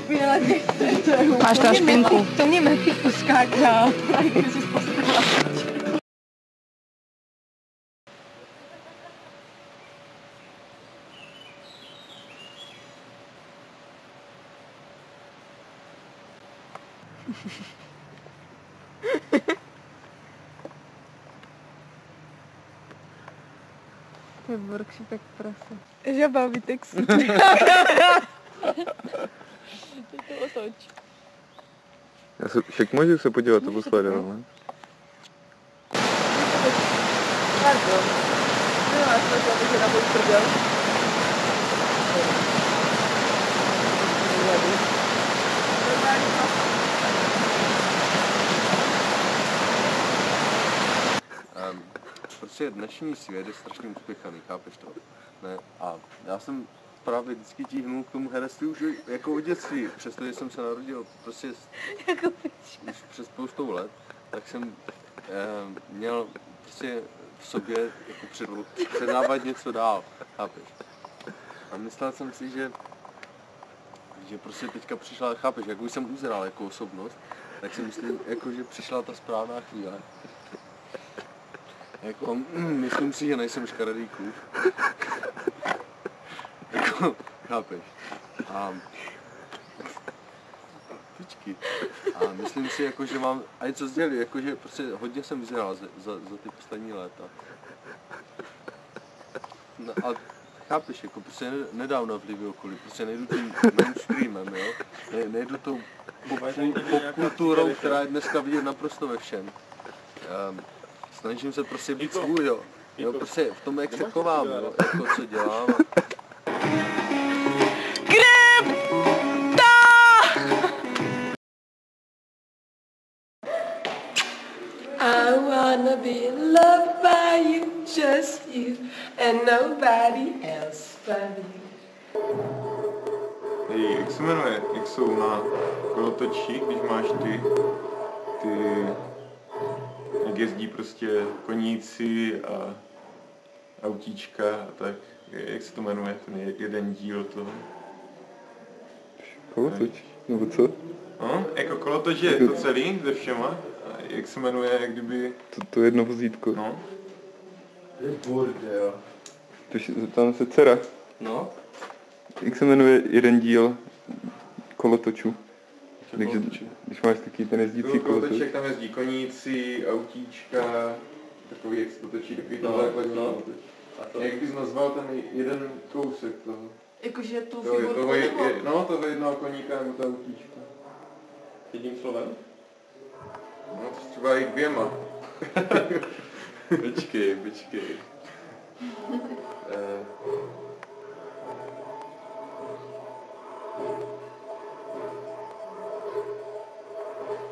špinele těch. Máš tam špinku. To mě Matthew poskákal. Jak jsi postavila. To je workshop jak prase. Žaba vytex. Ty to otoč. Však můžu se podívat, to posledně, ne? Pardon. No, já jsem chtěla, že na můj prdel. Prostě dnešní svět je strašně uspěchaný, chápeš to? Ne? A já jsem právě vždycky tíhnul k tomu herectví už jako od dětství, přestože jsem se narodil prostě už před spoustou let, tak jsem měl prostě v sobě jako předávat něco dál, chápeš? A myslel jsem si, že prostě teďka přišla, chápeš, jak už jsem uzrál jako osobnost, tak si myslím, jako, že přišla ta správná chvíle. Jako, myslím si, že nejsem škaredý kluk. Jako, chápeš? Počkej. A myslím si, jako, že mám, a něco sdělit, jako, že prostě hodně jsem vyzrál za ty poslední léta. No, a chápeš, jako, prostě nedám na vlivy okolí, prostě nejdu tím mainstreamem, jo? Nejdu tou popkulturou, která je dneska vidět naprosto ve všem. Snažím se prostě být svůj, jo. Prostě v tom, jak se chovám, jo, jako co dělám. I wanna be loved by you, just you, and nobody else but you. Jak se jmenuje, jak jsou na kolotoči, když máš ty jak jezdí prostě koníci a autíčka a tak, jak se to jmenuje, ten jeden díl toho? Kolotoč, nebo co? No, jako kolotoč je to celý, ze všema, a jak se jmenuje, jak kdyby... To jedno vozítko. No. Je bordel. Tam se dcera. No. Jak se jmenuje jeden díl kolotočů? Když máš taky ten jezdící kolotoč. Tam jezdí koníci, autíčka, takový, jak se to točí, takový ten základní kolotoč. Jak bys nazval ten jeden kousek toho? Jakože tu figurku nebo? Toho jednoho koníka nebo ta autíčka. Jedním slovem? No, to třeba i dvěma. Počkej.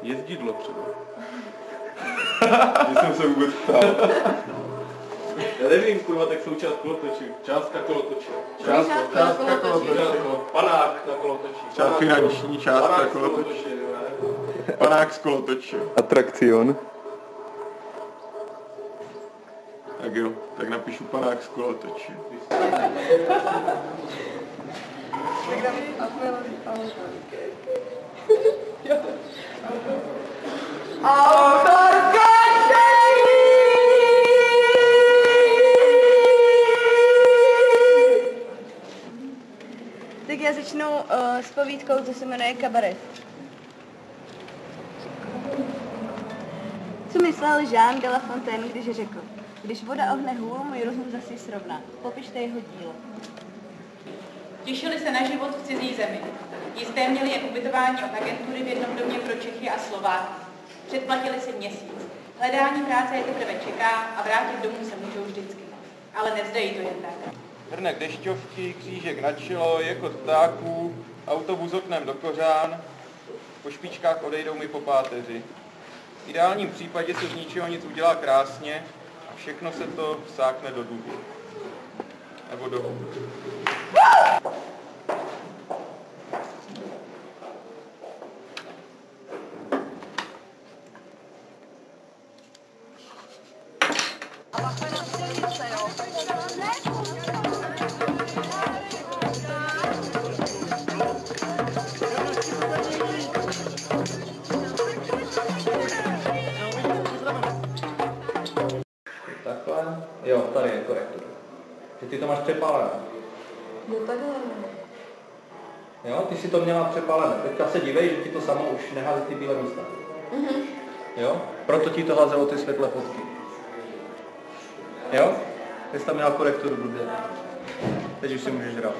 Jezdidlo třeba. Když jsem se vůbec ptal. Já nevím, kurva, tak součást kolotočí. Částka kolotoče. Částka kolotoče. Panák na kolotoči. Finanční částka kolotoče. Panák z kolotoče. Atrakcion. Tak jo, tak napíšu panák z kolotoče. Tak já začnu s povídkou, co se jmenuje Kabaret. Co myslel Jean de La Fontaine, když řekl: když voda ohne hůl, můj rozum zase srovná. Popište jeho dílo. Těšili se na život v cizí zemi. Jisté měli jak ubytování od agentury v jednom domě pro Čechy a Slováky. Předplatili si měsíc. Hledání práce je teprve čeká a vrátit domů se můžou vždycky. Ale nevzdají to jen tak. Hrnek dešťovky, křížek na čelo, jako ptáků, autobus oknem do kořán, po špičkách odejdou mi po páteři. V ideálním případě se z ničeho nic udělá krásně a všechno se to vsákne do duby. Nebo do hubu. tady je korektor. Že ty to máš přepálené. Jo, takhle. Jo, ty si to měla přepálené. Teďka se dívej, že ti to samo už nehází ty bílé místa. Jo? Proto ti to házelo ty světlé fotky. Jo? Ty jsi tam měla korekturu blbě. Teď už si můžeš hrát.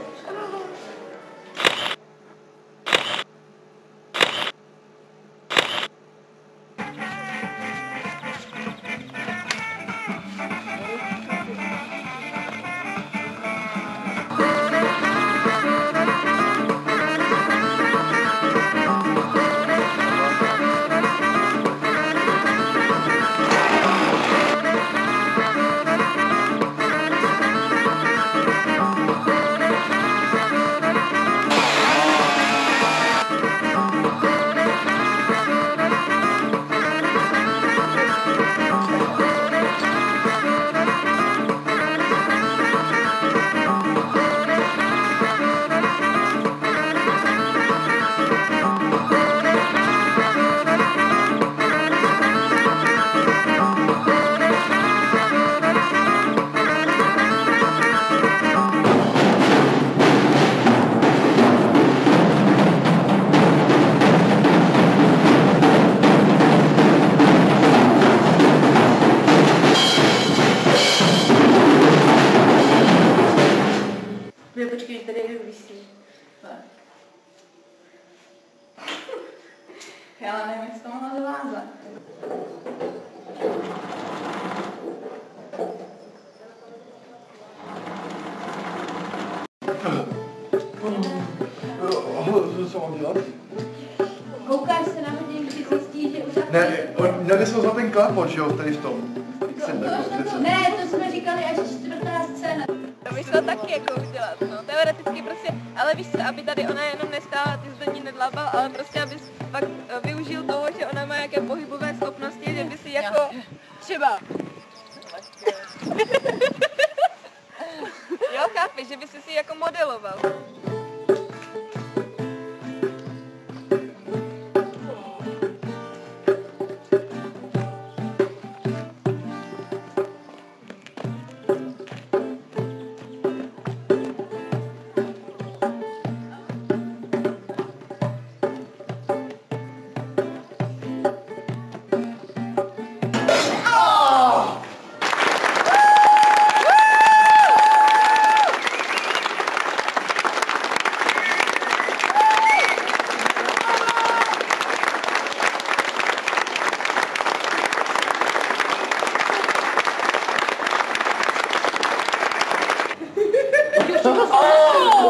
Počkej, tady je vysí. Já ale nevím, jak to mohla zavázat. Co mám dělat? Koukáš se na hodinky, zjistí, že už... Ne, měli jsme za ten klapot, že jo, tady v tom. Ne, to jsme říkali až čtvrtá scéna. To by šlo taky jako udělat, no, teoreticky prostě, ale víš co, aby tady ona jenom nestála, ty jsi do ní nedlabal, ale prostě abys pak využil toho, že ona má jaké pohybové schopnosti, že by si jako, třeba, jo, chápeš, že by si jako modeloval.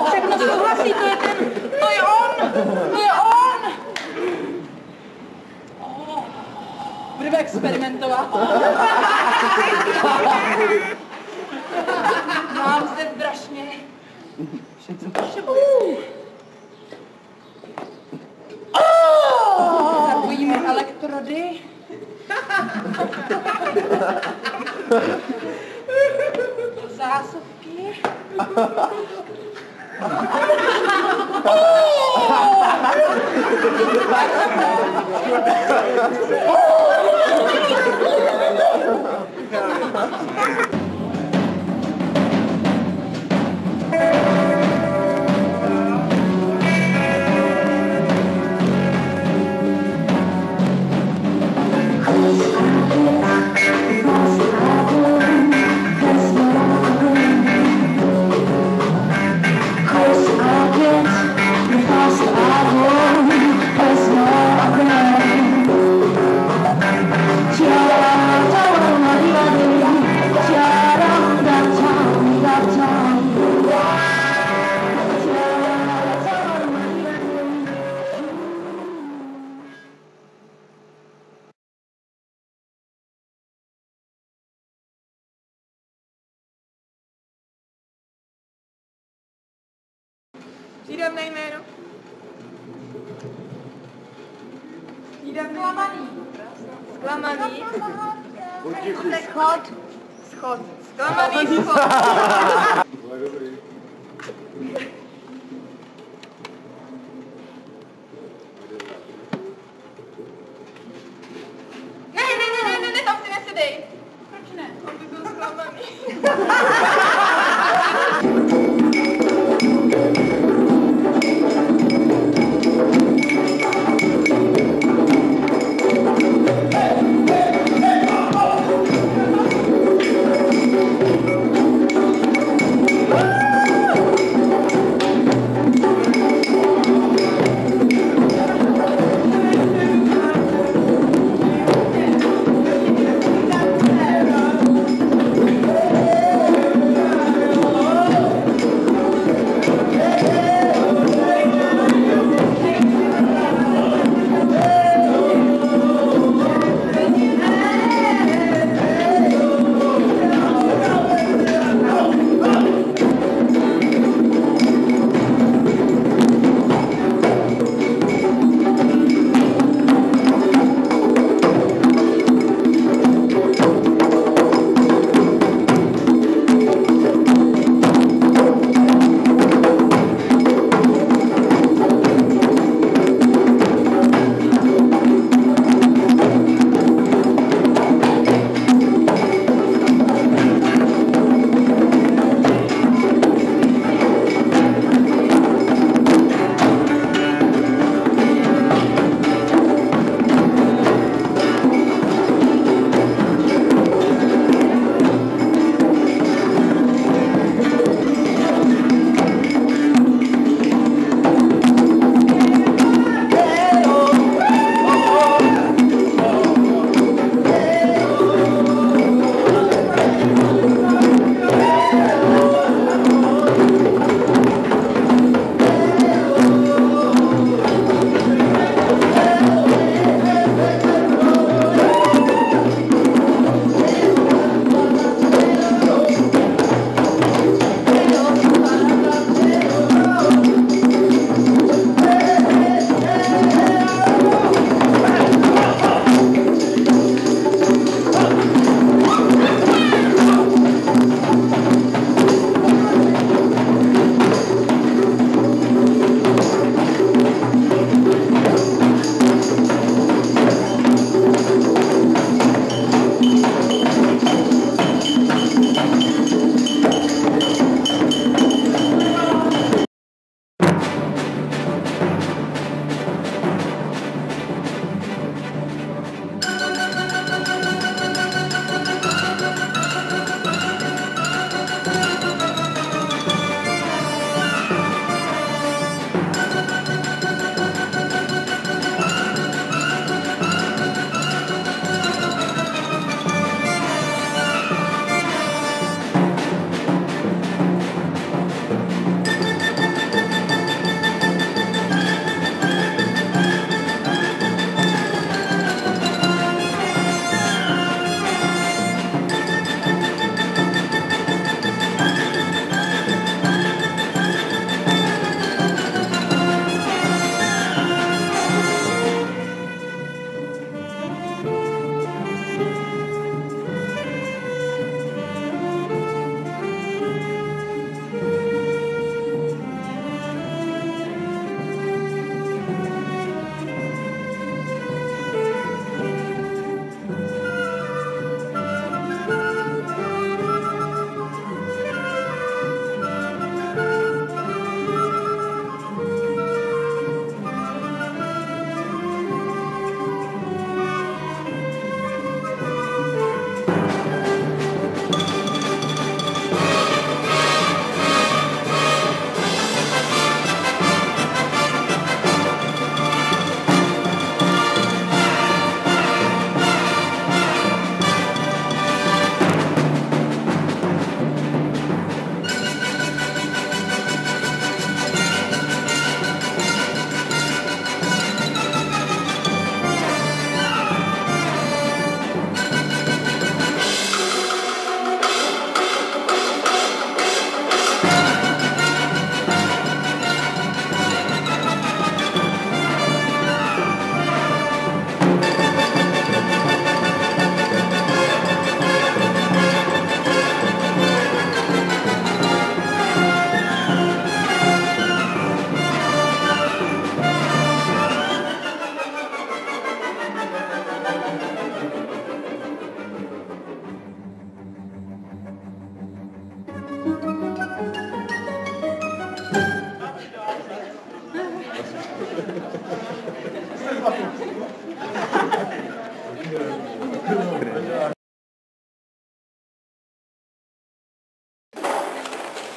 Všechno souhlasí, to je ten, to je on, to je on. Budeme experimentovat. Mám zde v brašně. Zapojíme elektrody. Zásuvky. Přídavné jméno. Zklamaný. Zklamaný. Schod. Schod. Zklamaný schod. Ne, tam si nesedej. Proč ne? On by byl zklamaný.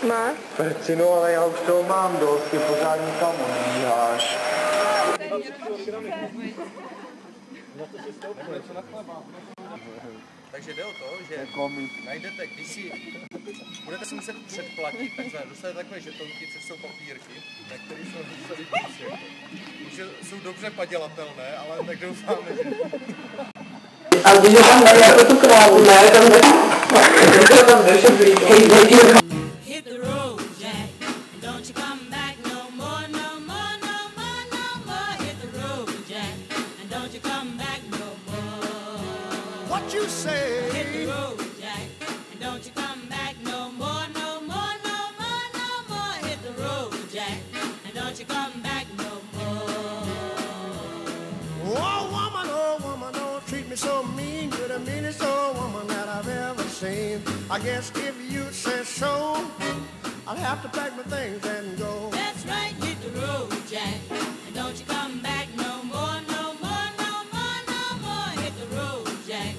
Má? Percino, ale já už toho mám dost, ty pořád nikam odbíháš. Takže jde o to, že najdete, když si budete si muset předplatit, tak dostanete takové žetonky, což jsou papírky, na které jsou napsané písně. Že jsou dobře padělatelné, ale tak doufáme, že... A když ho tam dají jako tu krávu, ne, tam jdeš blízko. You say hit the road, Jack, and don't you come back no more, no more, no more, no more. Hit the road, Jack, and don't you come back no more. Oh woman, don't treat me so mean. You're the meanest old woman that I've ever seen. I guess if you say so, I'll have to pack my things and go. That's right, hit the road, Jack, and don't you come back no more, no more, no more, no more. Hit the road, Jack.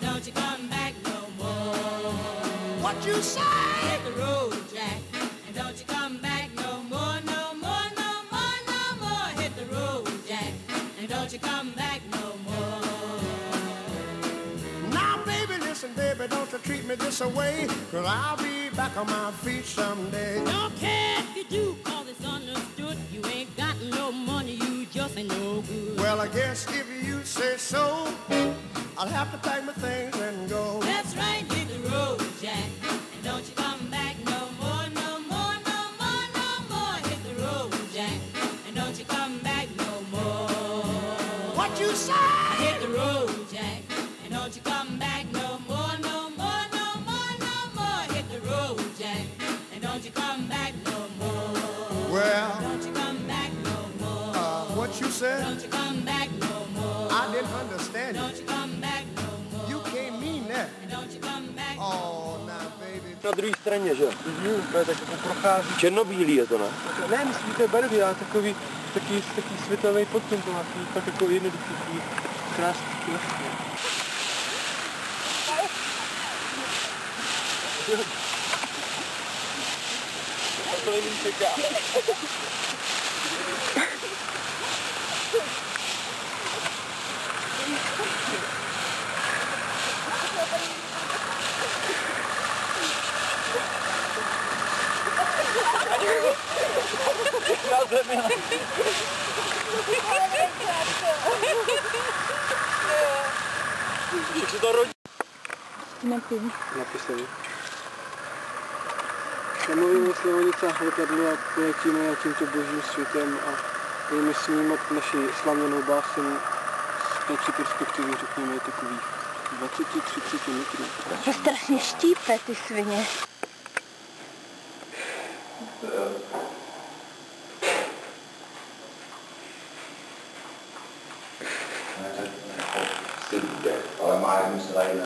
Don't you come back no more. What you say? Hit the road, Jack, and don't you come back no more, no more, no more, no more. Hit the road, Jack, and don't you come back no more. Now, baby, listen, baby, don't you treat me this way, 'cause I'll be back on my feet someday. Don't care if you do, 'cause it's understood. You ain't got no money, you just ain't no good. Well, I guess if you say so, I'll have to pack my things and go. That's right, hit the road, Jack, and don't you come back no more, no more, no more, no more. Hit the road, Jack, and don't you come back no more. What you say? Hit the road, Jack, and don't you come back no more, no more, no more, no more. Hit the road, Jack, and don't you come back no more. Well, don't you come back no more. What you said? Don't you come back no more. I didn't understand you. Don't you come back no more. You can't mean that. Don't you come back. Oh, now baby. Na druhé straně, že jo? To je tak jako prochází. Černobílý je to, ne? Ne, myslím, to je barvy, ale takový světlový podton, to má tak jako jednoduchý, krásný, vlastně. To nevím čeká. Jak se to rodí? Napisali. Nemluvím o Slovonicách letadlu a poletíme tímto božím světem a budeme snímat naši slaměnou báseň z této perspektivy, řekněme, takových 20-30 metrů. To strašně štípe, ty svině. Ale má jednu slajdu.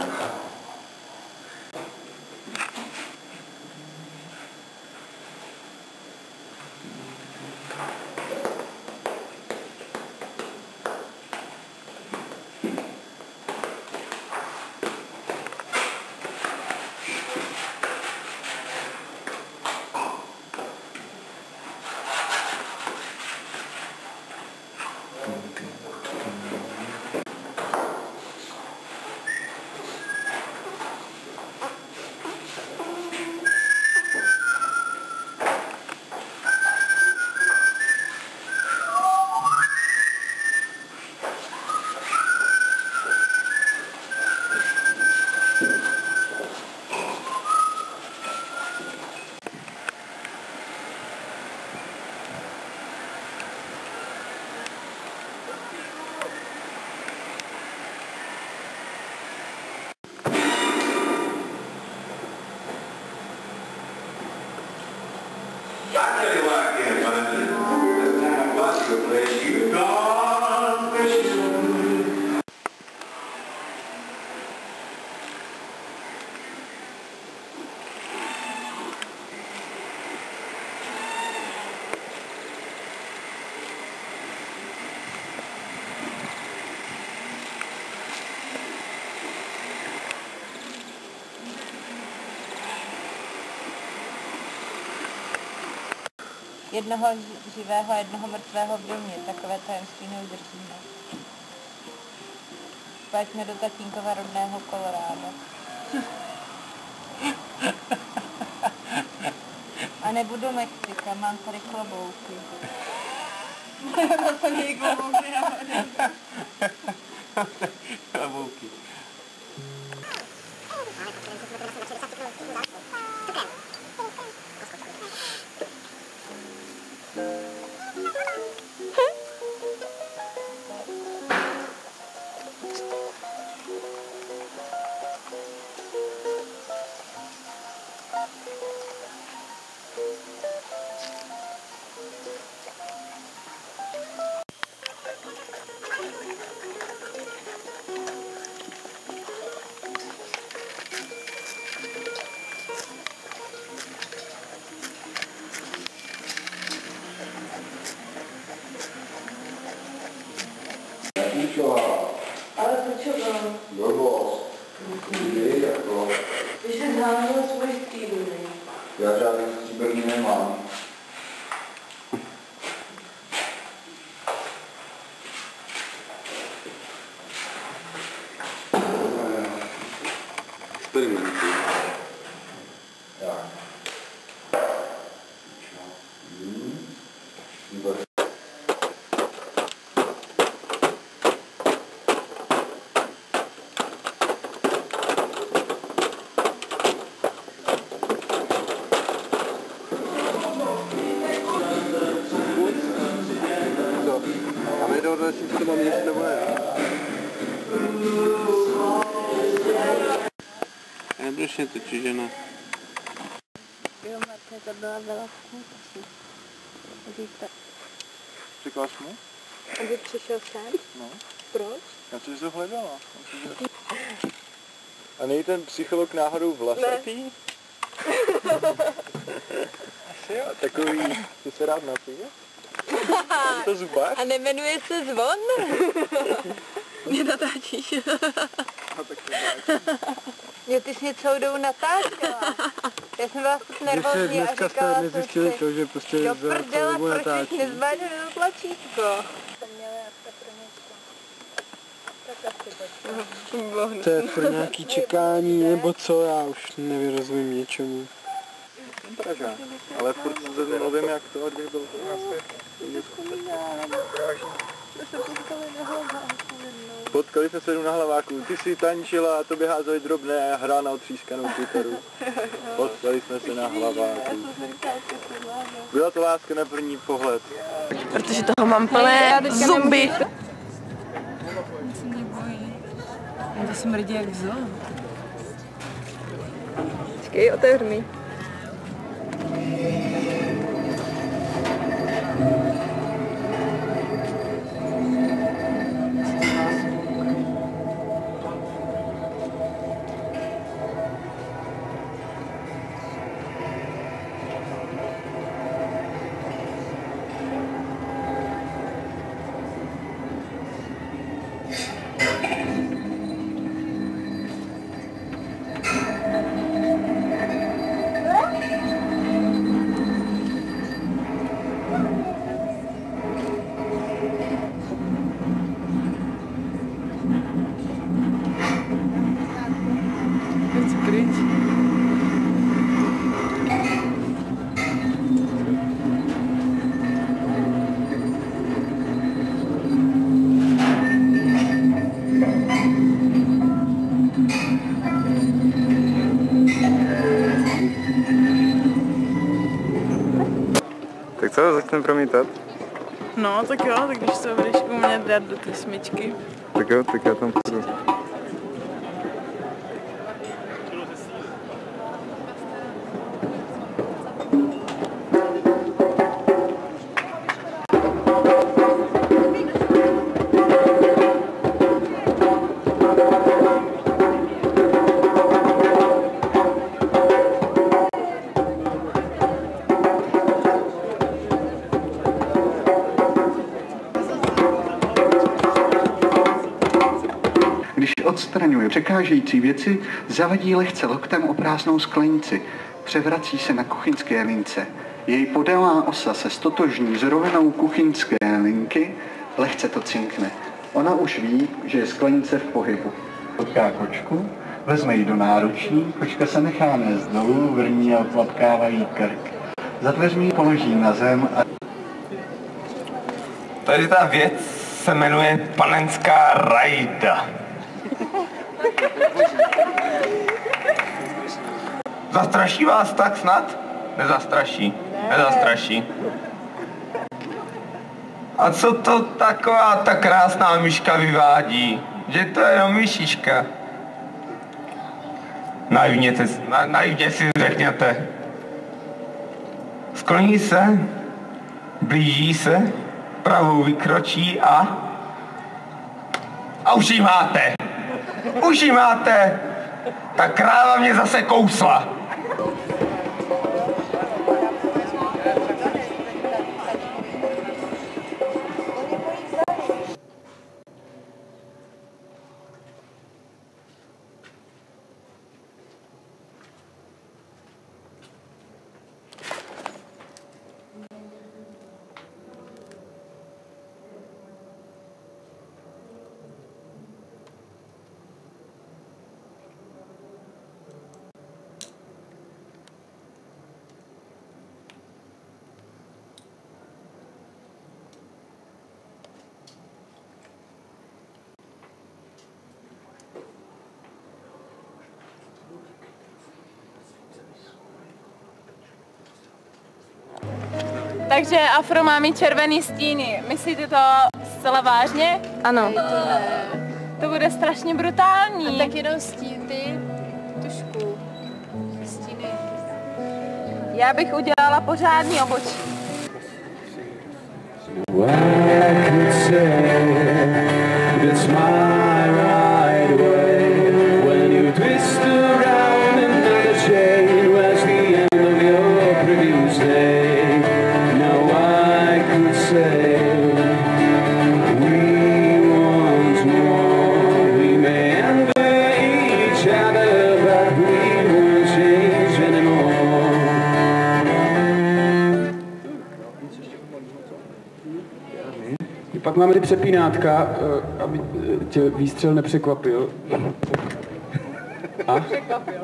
Jednoho živého a jednoho mrtvého v domě. Takové tajemství neudržíme. Pojďme do tatínkova rodného Koloráda. A nebudu Mexika, mám tady klobouky. To není klobouky, klobouky. Ale to čo bylo? Blbost. Kdy jako? Když jsem zháněla svůj stříbrný. Já žádný stříbrný nemám. Experimentuj. Já. A my do další to mám nic nebo ne? Nebudeš mě točit, že ne? Jo, Marta, to byla velká. Říkáš mu? Aby přišel sem? No. Proč? Já jsi to hledala. A není ten psycholog náhodou vlasatý? Asi jo, takový, ty se rád napije? Je to zubař? A nemenuje se Zvon? Mě natáčíš. Jo, ty jsi mě celou dobu natáčela. Já jsem byla furt nervózní a říkala jsem si, že prostě do prdele, proč jsi nezmáčil do tlačítko? To je pro nějaký čekání, nebo co, já už nevyrozumím něčemu. Pražák, ale furt se nevím, jak to, když byl to Potkali jsme se na Hlaváku, ty si tančila a tobě házeli drobné a hrála na otřískanou kytaru. Potkali jsme se na Hlaváku. Byla to láska na první pohled. Protože toho mám plné zuby. To smrdí jak v zoo. Počkej, otevř mi. Tak co, začneme promítat? No, tak jo, tak když to budeš umět dát do té smyčky. Tak jo, tak já tam půjdu. Když odstraňuje překážející věci, zavadí lehce loktem o prázdnou sklenici, převrací se na kuchyňské lince. Její podélná osa se stotožní s rovinou kuchyňské linky, lehce to cinkne. Ona už ví, že je sklenice v pohybu. Potká kočku, vezme ji do náručí, kočka se nechá nést dolů, vrní a otlapkávají krk. Za dveřmi položí na zem a... Tady ta věc se jmenuje panenská rajda. Zastraší vás tak snad? Nezastraší. Nezastraší. A co to taková ta krásná myška vyvádí? Že to je jenom myšička. Naivně si řekněte. Skloní se, blíží se, pravou vykročí a už ji máte. Už ji máte. Ta kráva mě zase kousla. Takže afro má mít červený stíny. Myslíte to zcela vážně? Ano. To bude strašně brutální. A tak jenom stíny, tušku. Stíny. Já bych udělala pořádný obočí. Pak máme ty přepínátka, aby tě výstřel nepřekvapil. A? Překvapil.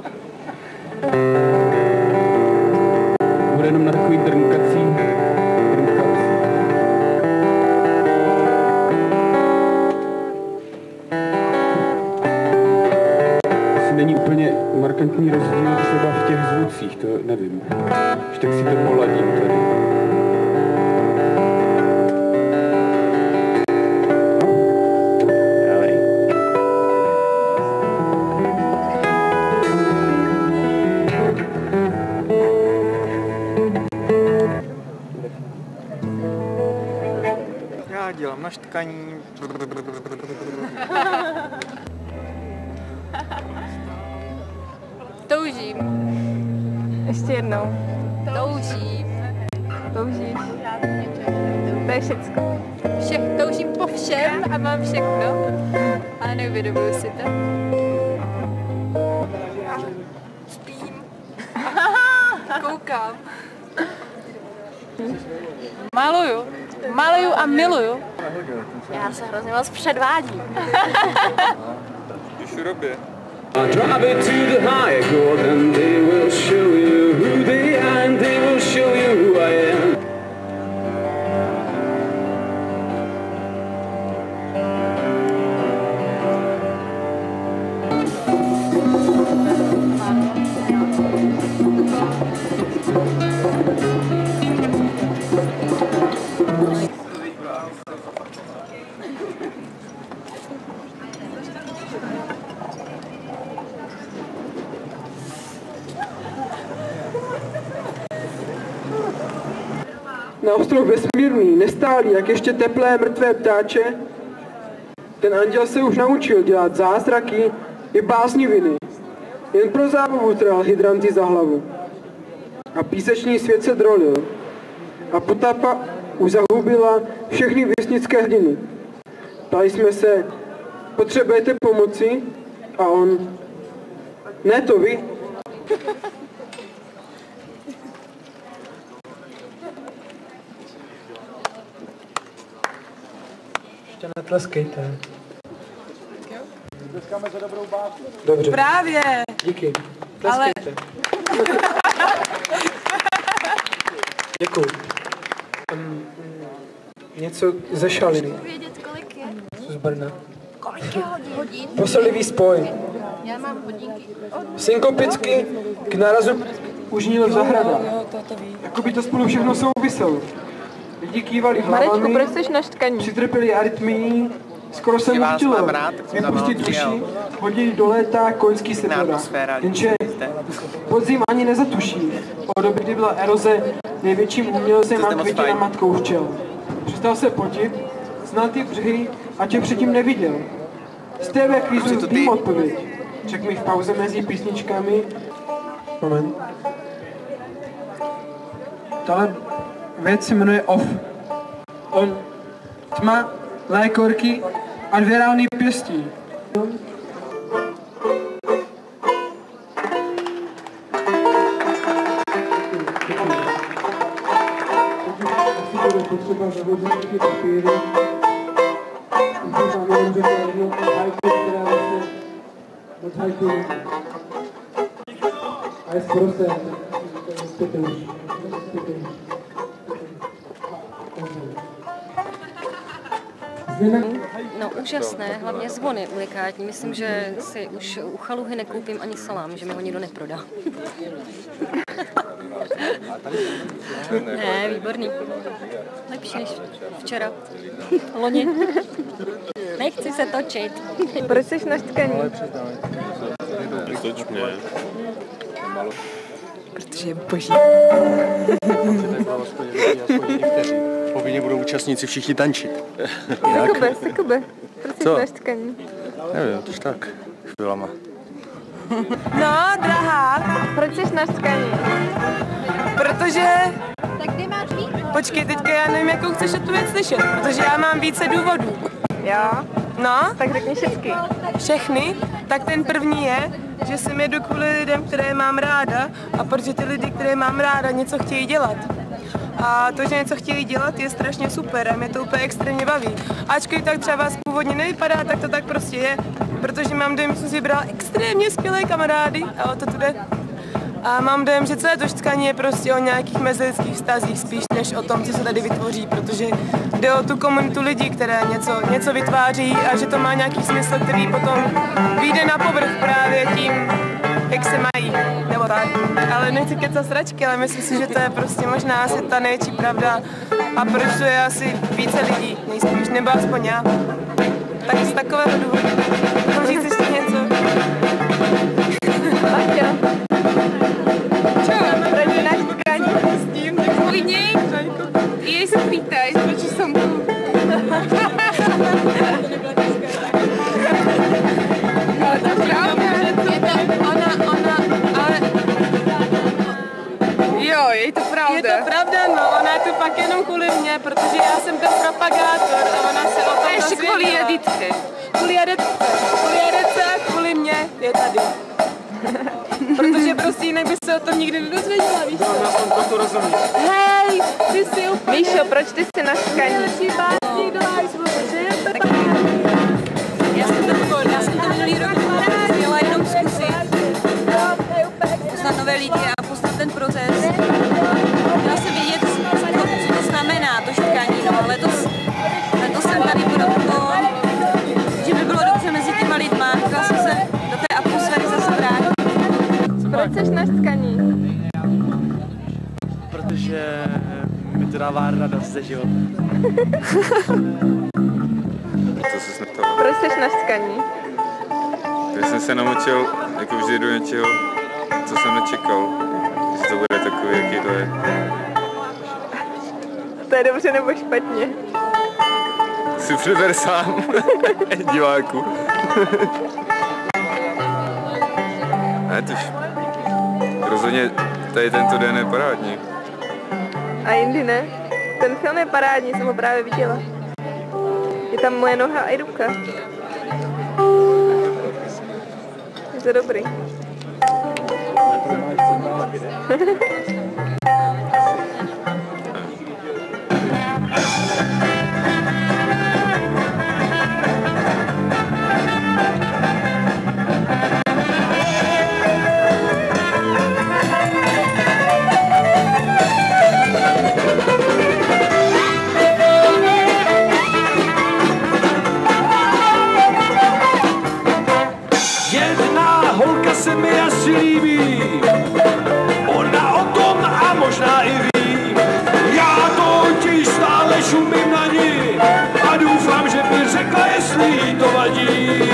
Bude jenom na takový drnkací. Asi není úplně markantní rozdíl třeba v těch zvucích, to nevím. Už tak si to poladím tady. Dělám naštkaní. Toužím. Ještě jednou. Toužím. Toužíš. To je všecko. Toužím po všem a mám všechno. Ale neuvědomuji si to. Spím. Koukám. Maluju. Maluju a miluju. Já se hrozně moc předvádím. Když urobě. Drive it to the higher court and they will show you who they are and they will show you who I am. Na ostrov vesmírný, nestálý, jak ještě teplé mrtvé ptáče, ten anděl se už naučil dělat zázraky i básniviny. Jen pro zábavu trhal hydranty za hlavu. A písečný svět se drolil. A potapa už zahubila všechny věsnické hrdiny. Ptali jsme se, potřebujete pomoci? A on, ne to vy. Ještě netleskejte. Tleskáme za dobrou básni. Dobře. Právě. Díky. Tleskejte. Děkuju. Něco ze Šaliny. Vědět, kolik je. Z Brna. Kolik je hodin? Poselivý spoj. Já mám hodinky. Synkopicky k nárazu užnil zahrada. Jako by to spolu všechno souviselo. Lidi kývali Marečku, hlavami, proč jsi naštkaní? přitrpěli arytmií, skoro jsem mu chtělo vypustit uši, hodili do léta koňský sedora. Jenže podzim ani nezatuší. Od doby, kdy byla eroze největším umělcem a květina matkou včel. Přestal se potit, znal ty břehy a tě předtím neviděl. Z TV kvízu vím odpověď. Řekl mi v pauze mezi písničkami. Moment. Tahle věc se jmenuje OFF. On, tma, lékorky a 2 rány pěstí. Potřeba zavodit ty papíry. Mám jenom řekl jednu hajku, která vlastně moc hajku. A je sprosté, zpěte už. No úžasné, hlavně zvony unikátní. Myslím, že si už u chaluhy nekoupím ani salám, že mi ho nikdo neprodá. Ne, výborný. Lepší než včera. Loni. Nechci se točit. Proč jsi naštkaný? Toč mě. Protože je boží. Povinně budou účastníci všichni tančit. Sekube, proč jsi naštkaný? Nevím, tož tak. Chvílama. No, drahá, proč jsi naštkaný? Protože... Tak kde máš víc? Počkej, teďka já nevím, jakou chceš tu věc slyšet, protože já mám více důvodů. Jo? No? Tak řekni všechny. Všechny? Tak ten první je, že jsem jedu kvůli lidem, které mám ráda a protože ty lidi, které mám ráda, něco chtějí dělat. A to, že něco chtějí dělat, je strašně super a mě to úplně extrémně baví. Ačkoliv tak třeba vás původně nevypadá, tak to tak prostě je, protože mám dojem, že jsem si vybrala extrémně skvělé kamarády a o to tu jde. A mám dojem, že celé to štkání je prostě o nějakých mezilidských vztazích spíš než o tom, co se tady vytvoří, protože jde o tu komunitu lidí, které něco vytváří a že to má nějaký smysl, který potom vyjde na povrch právě tím, jak se mají, nebo tak. Ale nechci kecat sračky, ale myslím si, že to je prostě možná asi ta největší pravda a proč to je asi více lidí, nejspíš, nebo aspoň já. Tak z takového důvodu. Můžu říct ještě něco? Proč náš tkaní s tím? Tak klidně, jej se pýtaj, proč jsem tu. Ale to je pravda, je to ona, ale... Jo, je to pravda. Je to pravda, no, ona je tu pak jenom kvůli mně, protože já jsem ten propagátor a ona se o tom ještě kvůli Editce. Kvůli Editce a kvůli mně je tady. Protože prostě jinak by se o tom nikdy nedozvěděla, víš co? No, já jsem to rozumím. Hej, ty jsi úplně... Míšo, proč ty jsi naštkaní? Já jsem to minulý rok měla jenom zkusit. Poznat nové lidi a poznat ten proces. Měla jsem vědět, co to znamená, to štkání, no, letos jsem tady proto, že by bylo dobře mezi těma lidma, chtěla jsem se do té atmosféry zase vrátit. Proč jsi naštkaní? Protože mi to dává radost ze života. Co se neptala? Proč jsi naštkaní? Já jsem se naučil, jako vždy do něčeho, co jsem nečekal. Že to bude takový, jaký to je. To je dobře nebo špatně? Si přiber sám, diváku. Ne, tož rozhodně tady tento den je parádní. A jindy ne? Ten film je parádní, jsem ho právě viděla. Je tam moje noha a i ruka. Je to dobrý. si líbí. Ona o tom a možná i ví. Já totiž stále šumím na ní a doufám, že mi řekla, jestli jí to vadí.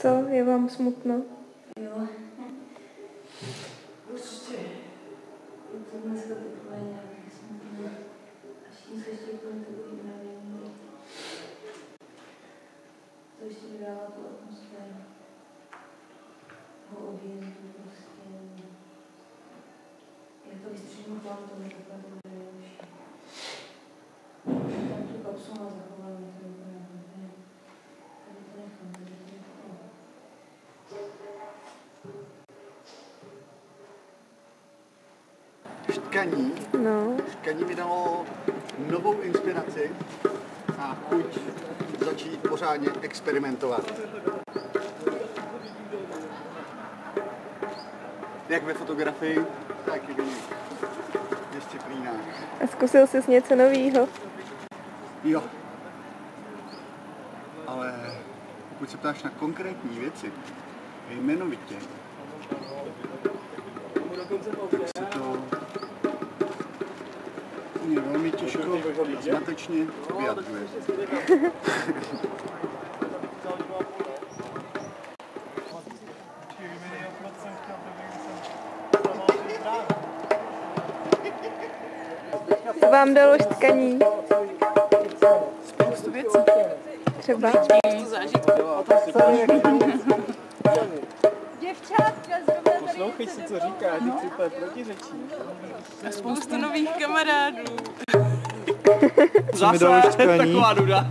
Co, je vám smutno? Jo. Prostě. Je to dneska takové nějaké smutné. Až tím se ještě úplně takový mravení. To ještě dodává tu atmosféru. Toho objezdu prostě. Jak to vystřihnu plán, to mi takhle to bude lepší. Tam tu kapsu má zachování, to je úplně hodně. Tady to nechám, tady to nechám. Šťkaní mi dalo novou inspiraci a chuť začít pořádně experimentovat. Jak ve fotografii, tak i v disciplínách. A zkusil jsi něco novýho? Jo. Ale pokud se ptáš na konkrétní věci, jmenovitě, tak se to mě velmi těžko zmatečně vyjadřuje. Co vám dalo šťkaní? Spoustu věcí. Třeba? Spoustu zážitků. Děvčátka, poslouchej si, co říká, ty si úplně protiřečí. A spoustu nových kamarádů. Co mi dalo šťkaní? Taková nuda.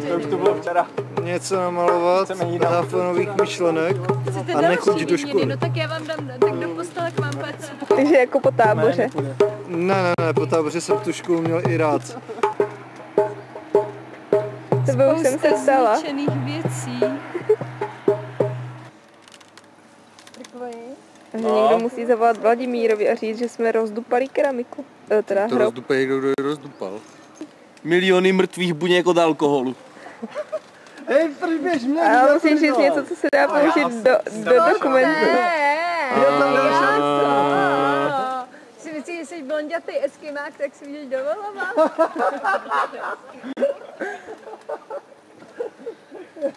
To už to bylo včera. Něco namalovat, dávat nových myšlenek a nechodit do školy. No tak já vám dám, tak do postele k vám pec. Takže jako po táboře. Ne, po táboře jsem tu školu měl i rád. To by už jsem se stala. Spousta věcí. Že někdo musí zavolat Vladimírovi a říct, že jsme rozdupali keramiku. Teda to rozdupají, kdo je rozdupal. Miliony mrtvých buněk od alkoholu. Hej, běž mě! Ale musíš říct něco, co se dá použít do dokumentu. Si myslíš, že jsi blondětý eskimák, tak si jdeš do volova?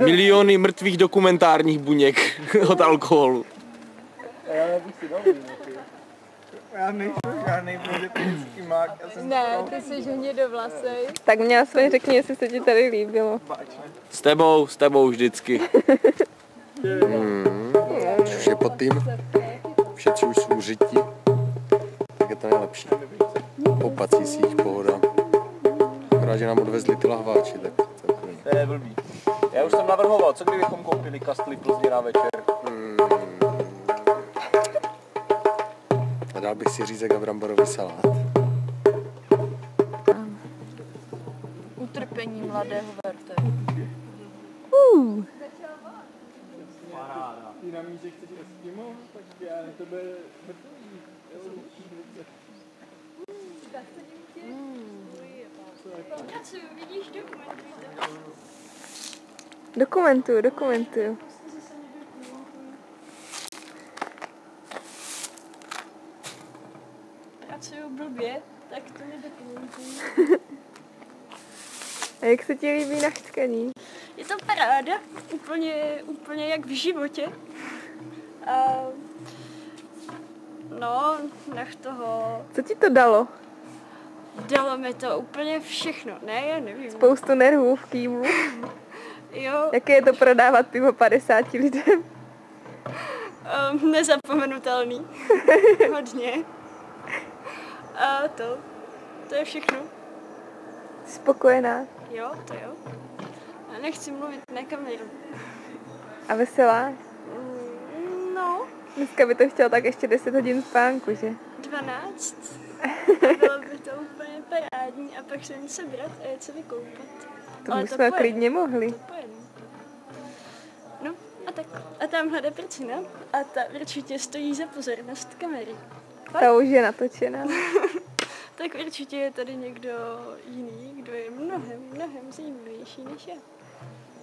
Miliony mrtvých dokumentárních buněk od alkoholu. Já nejsem žádnej blondětý mák. Ne, ty jsi hnědovlasej. Tak mě aspoň řekni, jestli se ti tady líbilo. S tebou vždycky. Už je pod tím, všetci už jsou řití, tak je to nejlepší. Poupací síť, pohoda. Akorát, že nám odvezli ty lahváči, tak to je blbý. Já už jsem navrhoval, co kdybychom koupili kastli Plzně na večer? A dal bych si řízek a bramborový salát. utrpení mladého Verty. Paráda. Ty na míře chceš Eskimo, tak já na tebe Dokumentuju. Pracuju blbě, tak to nedokumentuju. A jak se ti líbí na chtkaní? Je to paráda, úplně jak v životě. A no, nech toho. Co ti to dalo? Dalo mi to úplně všechno, ne, já nevím. Spoustu nervů v kývu. Jo. Jaké je to prodávat pivo 50 lidem? Nezapomenutelný. Hodně. A to je všechno. Spokojená. Jo, to jo. Já nechci mluvit na kameru. A veselá? No. Dneska by to chtěla tak ještě 10 hodin spánku, že? 12. A bylo by to úplně parádní a pak se jim sebrat a jet se vykoupat. To bychom klidně mohli. No a tak. A tamhle jde prcina a ta určitě stojí za pozornost kamery. Ta už je natočená. Tak určitě je tady někdo jiný, kdo je mnohem zajímavější než já.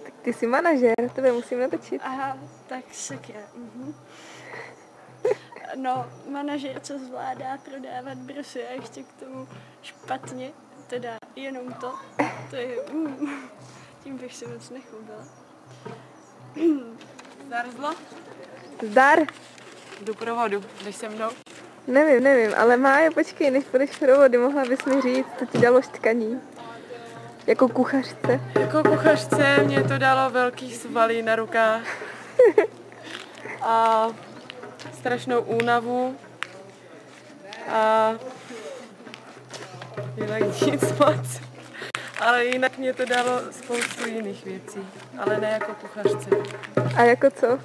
Tak ty jsi manažér, tebe musím natočit. Aha, tak sakra. No, manažer, co zvládá prodávat brosy a ještě k tomu špatně, teda jenom to je, tím bych si moc nechlubila. Zdar, Zlo? Zdar. Jdu pro vodu, jdeš se mnou? Nevím, ale Májo, počkej, než půjdeš pro vody, mohla bys mi říct, co ti dalo štkaní. Jako kuchařce. Jako kuchařce mě to dalo velký svaly na rukách. A strašnou únavu. A jinak nic moc. Ale jinak mě to dalo spoustu jiných věcí. Ale ne jako kuchařce. A jako co?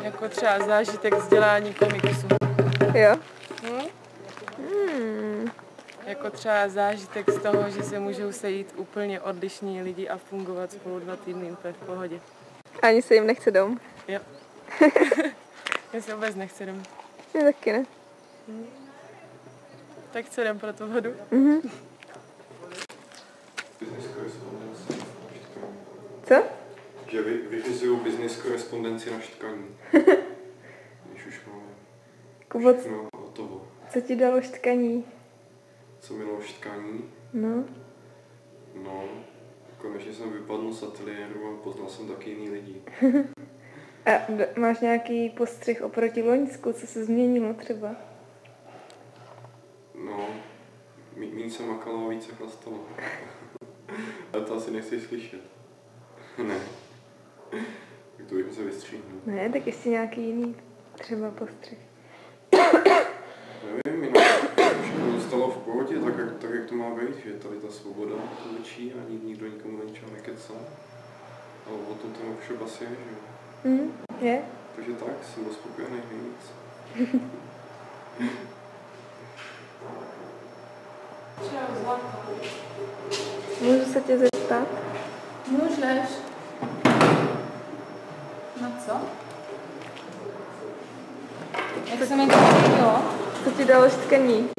Jako třeba zážitek vzdělání komiksu. Jo? Jako třeba zážitek z toho, že se můžou sejít úplně odlišní lidi a fungovat spolu 2 týdny úplně v pohodě. Ani se jim nechce dom. Jo. Mně se vůbec nechce dom. Mně taky ne. Tak co jdem pro tu vodu? Co? Že vyfizuju business korespondenci na štkaní. Když už máme všechno hotovo. Co ti dalo štkaní? Co mi dalo štkaní? No. No, konečně jsem vypadl z ateliéru a poznal jsem taky jiný lidi. A máš nějaký postřeh oproti loňsku, co se změnilo třeba? No, míň se makalo a více chlastalo. Ale to asi nechceš slyšet. Ne. Tak to bychom se vystříhli. Ne, tak ještě nějaký jiný třeba postřeh. Nevím, jinak všechno zůstalo v pohodě, tak jak to má být, že tady ta svoboda to učí a nikdo nikomu do ničeho nekecá. Ale o tom ten workshop asi je, že jo? Je. Takže tak, jsem byl spokojený, nic. Můžu se tě zeptat? Můžeš. No co? Jak se mi to líbilo? Co ti dalo štkaní?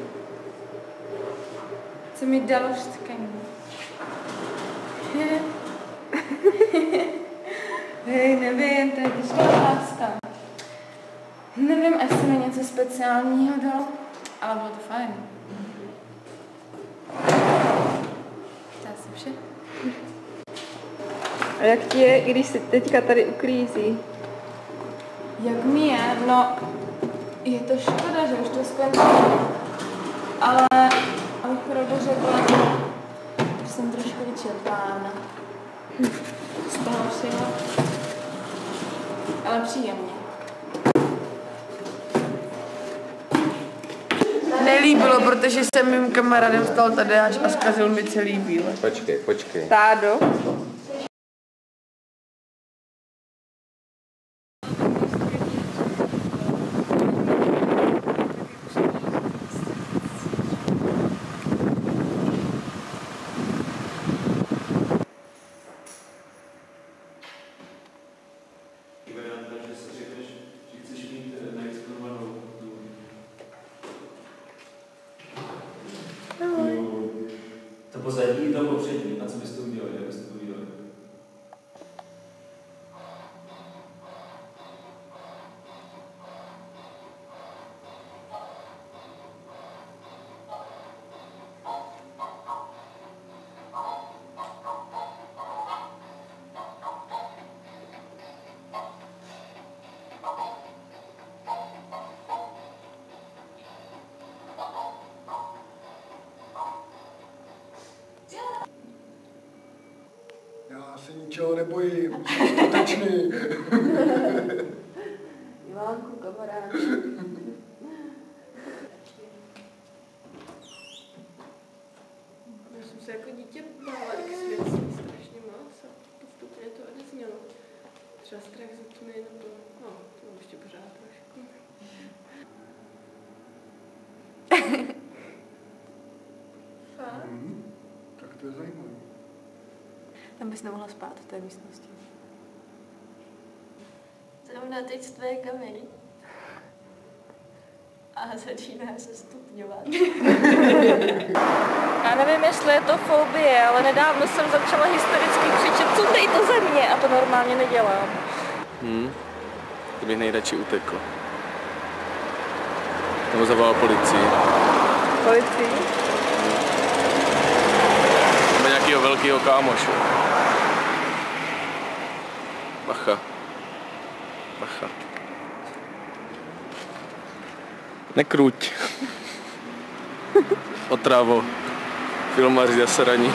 Co mi dalo štkaní? Hej, nevím, to je těžká otázka. Nevím, jestli mi něco speciálního dalo, ale bylo to fajn. To je asi vše. A jak ti je, když se teďka tady uklízí? Jak mi je? No, je to škoda, že už to skončilo. Ale abych pravdu řekla, že jsem trošku vyčerpána. Z toho všeho. Ale příjemně. Nelíbilo, protože jsem mým kamarádem stal tady až a zkazil mi celý bíle. Počkej. Tádo. ničeho nebojím, jsem skutečný. Milánku, kamarád. Já jsem se jako dítě bála x věcí strašně moc a postupně to odeznělo. Třeba strach ze tmy nebo, no, to ještě pořád trošku. Fakt? Tak to je zajímavé. Tam bys nemohla spát v té místnosti. Zrovna teď z tvé kamery. A začíná se stupňovat. Já nevím, jestli je to fobie, ale nedávno jsem začala hystericky křičet, co dej to ze mě, a to normálně nedělám. To bych nejradši utekl. Nebo zavolal policii. Policii? Nebo nějakého velkého kámoše. Bacha. Bacha. Nekruť. Otravo. Filmaři zasraní.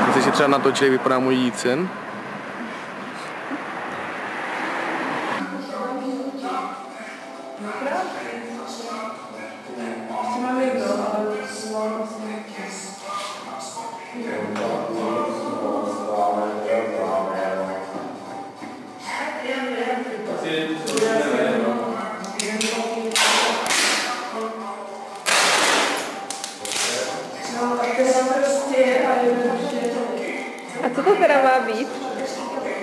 Myslíš, že třeba natočili, vypadá můj jícen? A co to teda má být?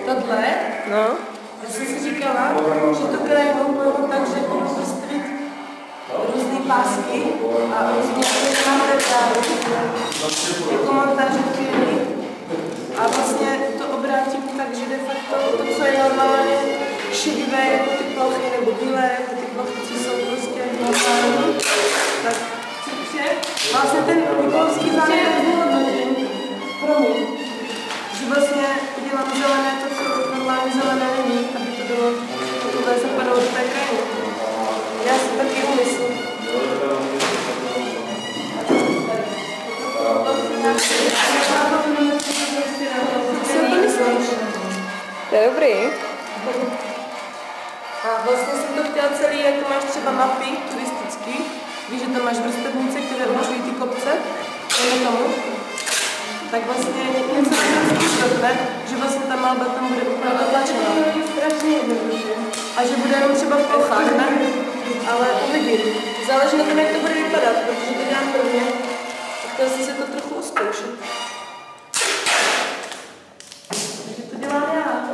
Tohle? No. Já jsem si říkala, že to bylo tak, že budu zostřit různý pásky a rozměřit na retálu, jako montáže filmy. A vlastně to obrátím tak, že de facto to, co je normálně šedivé, jako ty plochy, nebo bílé, jako ty plochy, co jsou prostě normální, tak vlastně ten Mikulovský záměr vyhodnotím. Promiň. Že vlastně udělám zelené to, co normálně zelené není, aby to bylo takové zapadalo do té krajiny. Já si taky umyslím. To je dobrý. A vlastně jsem to chtěla celý, jako máš třeba mapy turistický, víš, že tam máš vrstevnice, které určují ty kopce, dejme tomu. Tak vlastně něco způsobne, že vlastně ta malba tam bude úplně dotlačená. Strašně jednoduše. A že bude jenom třeba v plochách, ne? Ale uvidím. Záleží na tom, jak to bude vypadat, protože to dělám prvně. A chtěla jsem si to trochu oskoušet. Takže to dělám já.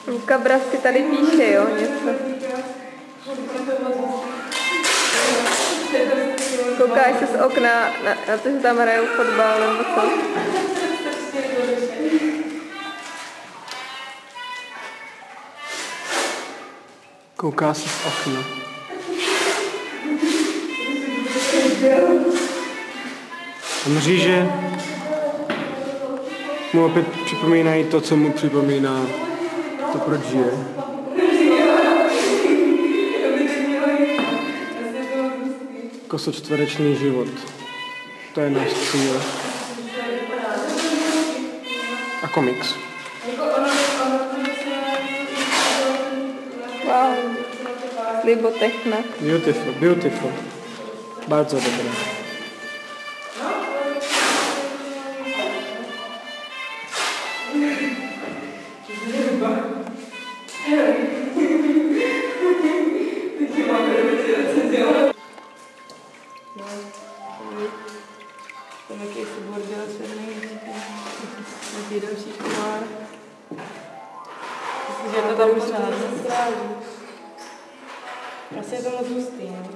Luka Brasky tady píše, jo, něco. Koukáš se z okna na to, že tam hrajou fotbal, nebo co? Kouká se z okna. A mříže mu opět připomínají to, co mu připomíná to, proč žije. Kosočtverečný život. To je náš cíl. A komiks. Wow. Libotechna. Beautiful, beautiful. Bardzo dobré. Další komár. Myslím, že to tam pořád stráží. Asi je to moc hustý, no.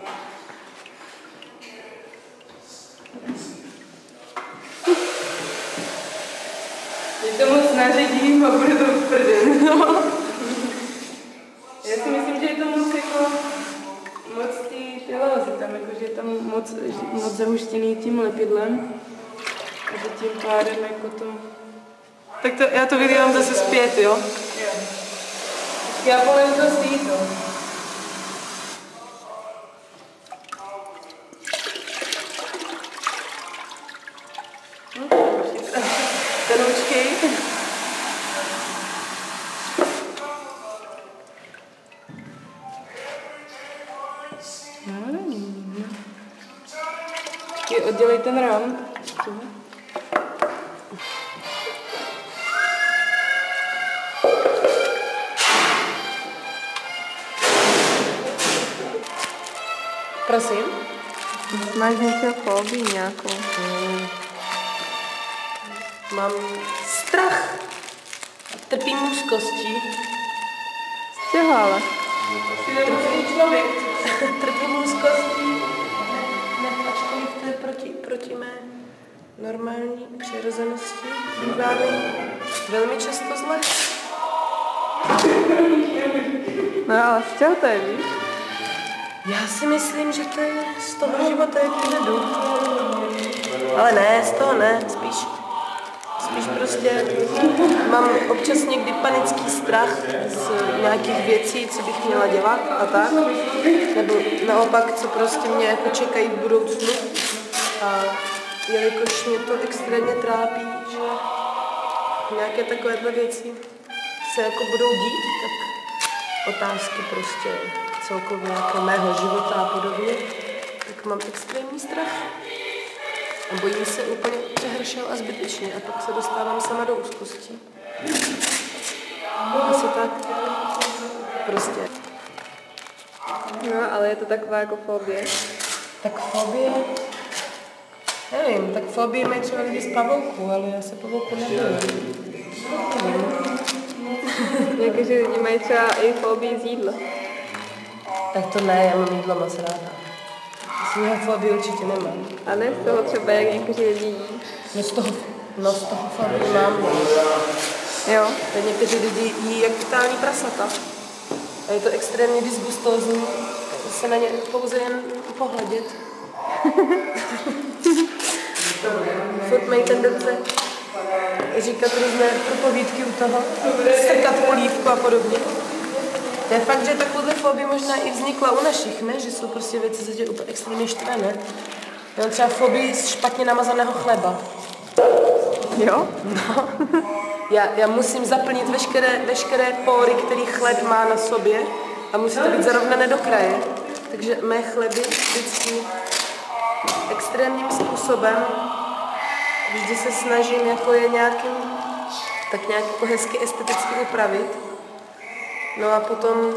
Je to moc naředím a bude to v prdě, no. Já si myslím, že je to moc jako moc ty pilózy tam, jako, že je tam moc zahuštěný tím lepidlem. A že tím pádem jako to... Tak to, já to vydělám zase zpět, jo? Já polím to síto. Tenučky. Oddělej ten ram. Prosím? Máš něčeho fobii nějakou? Mám strach. Trpím úzkostí. Z čeho ale? Trpím člověk. Trpím úzkostí. Ačkoliv to je proti mé normální přirozenosti. Zároveň velmi často zle. No ale z čeho to je, víš? Já si myslím, že to je z toho života, jak to jdu. Ale ne, z toho ne, spíš prostě mám občas někdy panický strach z nějakých věcí, co bych měla dělat a tak. Nebo naopak, co prostě mě jako čekají v budoucnu. A jelikož mě to extrémně trápí, že nějaké takovéhle věci se jako budou dít, tak otázky prostě celkově jako mého života a podobně, tak mám extrémní strach. A bojím se úplně přehršel a zbytečně a pak se dostávám sama do úzkostí. Asi tak. Prostě. No, ale je to taková jako fobie. Tak fobie? Nevím, tak fobie mají třeba lidi z pavouku, ale já se pavouku nebojím. Jakože lidi mají třeba i fobii z jídla. Tak to ne, já mám jídlo moc ráda. Já fobii určitě nemám. A ne z toho třeba, jak někteří lidi jí. No z toho fobii mám. Jo. Tak někteří lidi jí jak totální prasata. A je to extrémně disgustózní se na ně pouze jen pohledět. Furt mají tendence říkat různé propovídky u toho, strkat polívku a podobně. To je fakt, že takovouhle fobii možná i vznikla u našich, ne? Že jsou prostě věci, co tě úplně extrémně štve, ne? Já mám třeba fobii z špatně namazaného chleba. Jo? No. Já musím zaplnit veškeré pory, který chleb má na sobě a musí to být zarovnané do kraje. Takže mé chleby vždycky extrémním způsobem vždy se snažím jako je nějak jako hezky esteticky upravit. No a potom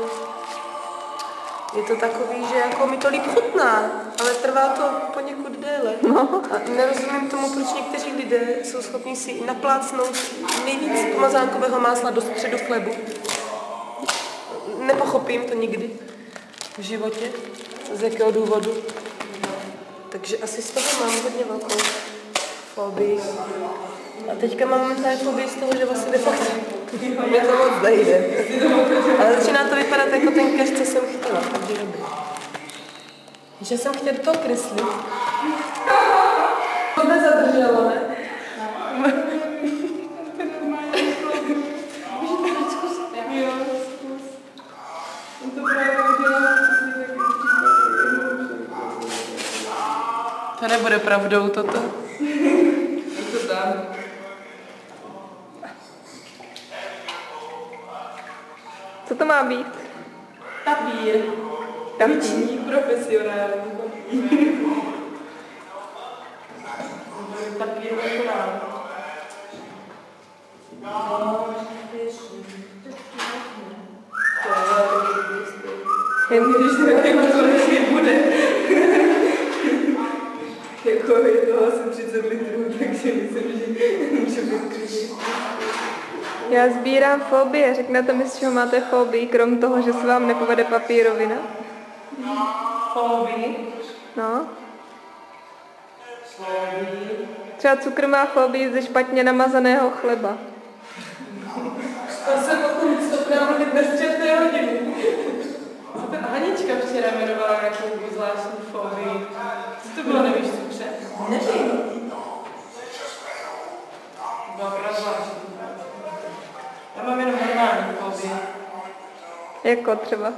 je to takový, že jako mi to líp chutná, ale trvá to poněkud déle. No. A nerozumím tomu, proč někteří lidé jsou schopni si naplácnout nejvíc pomazánkového másla do středu chlebu. Nepochopím to nikdy v životě, z jakého důvodu. Takže asi z toho mám hodně velkou fobii. A teďka mám momentálně fobii z toho, že vlastně de facto mě to moc nejde. Ale začíná to vypadat jako ten keř, co jsem chtěla, takže dobrý. Že jsem chtěla to kreslit. To nezadrželo, ne? Jo, zkus. To právě udělám. To nebude pravdou toto. To dám. Co to má být? Tapír. Ruční, profesionální. Tapír vykonám. Když se jako konečně bude. Jako je to asi 30 litrů, takže myslím, že může být klidně. Já sbírám fobie. Řeknete mi, z čeho máte fobii, krom toho, že se vám nepovede papírovina? Fobii? No. Třeba cukr má fobii ze špatně namazaného chleba. To se potom stopnám mluvit bez 4. hodiny. Co ta Hanička včera jmenovala nějakou zvláštní fobii? Co to bylo, nevíš, cukře? Nevím. Byla opravdu zvláštní. Já mám jenom normální fobii. Jako třeba.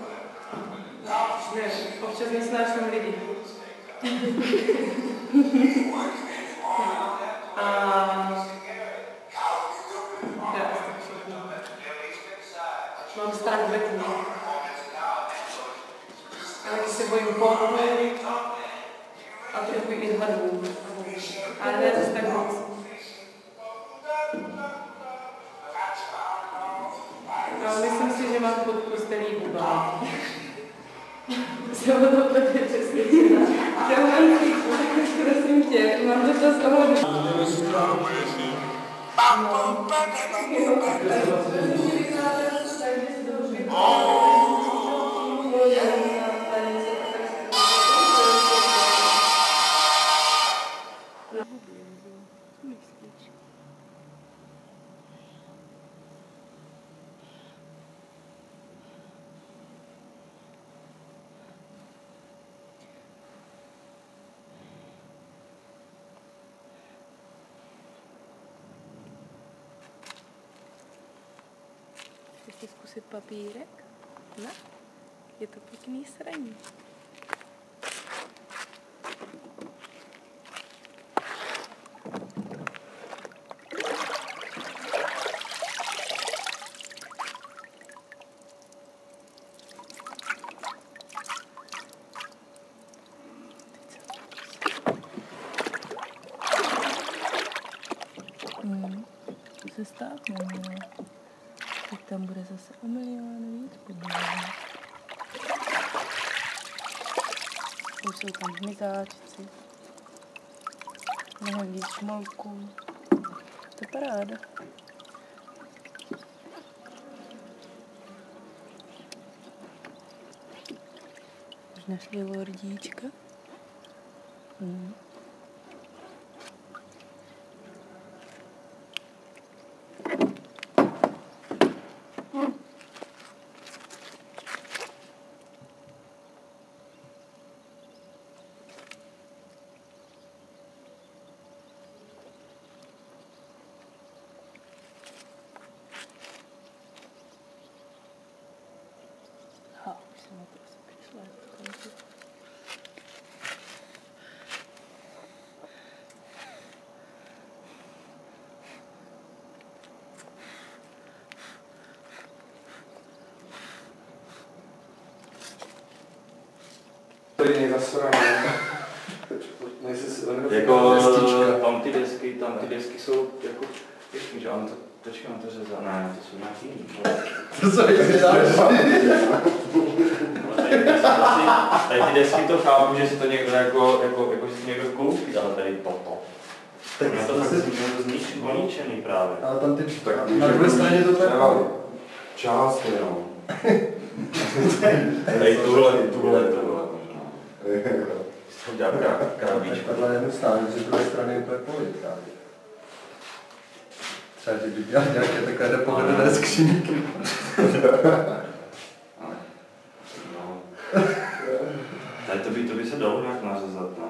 Ne, občas nesnáším lidi. Mám strach ve tmě. A taky se bojím pohybu a trochu i hadů. Ale ne zase tak moc. Ale myslím si, že mám pod postelí bubá. Jsem o to také přesvědčená. Prosím tě, mám to čas ohledu. Chcete zkusit papírek? Ne? Je to pěkný sraní. To se stát nemělo. Teď tam bude zase o milion víc podívat. Už jsou tam hmyzáčci. Mnohem víc šmolků. To je paráda. Už našli lordíčka. Už jsem na to asi přišla. To je zasrané. Jako tam ty desky jsou jako pěkný, že on to, počkej, on to řezal, ne, to jsou nějaký jiný. To jsou ještě Tady ty desky to chápu, že si to někdo jako si to někdo koupí, ale tady toto. Tak to zase zničený právě. Ale tam ty, na druhé straně to tak část, jo. Tady tuhle. To dělá krabičku. Takhle jednu stranu, z druhé strany to je pohyb. Třeba, že by dělal nějaké takové nepovedené skříňky. Tady to by se dalo nějak nařezat, ne?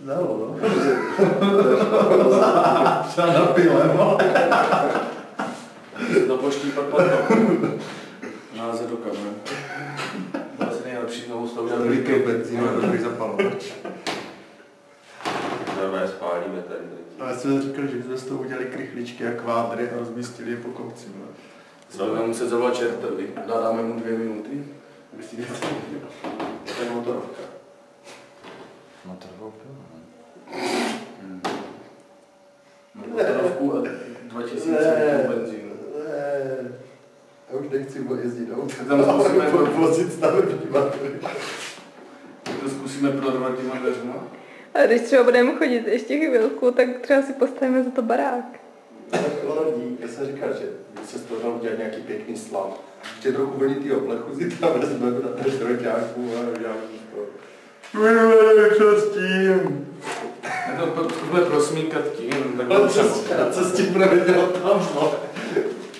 Dalo, no. Třeba na pile, no. To poštípat potom. Název do kamery. To asi nejlepší znovu s tou dělat Veliký benzín a dobrý zapalovač. Dobré, spálíme tady. Ale jsme říkali, že jsme s toho udělali krychličky a kvádry a rozmístili je po kopci. Budeme muset zavolat čertovi. Dáme mu 2 minuty. To je motorovka. Motorovou pilu, Motorovku a 2000 litrů benzínu. Já už nechci jezdit autem. Tam zkusíme vozit stavební matury. To zkusíme prodrvat těma dveřma. A když třeba budeme chodit ještě chvilku, tak třeba si postavíme za to barák. Lodí, já jsem říkal, že by se z toho dal udělat nějaký pěkný slav. Ještě trochu vylitýho plechu si tam vezmeme na ten šroťáku a uděláme to. Co s tím? To zkusíme prosmínkat tím. Co s tím budeme dělat tam, no?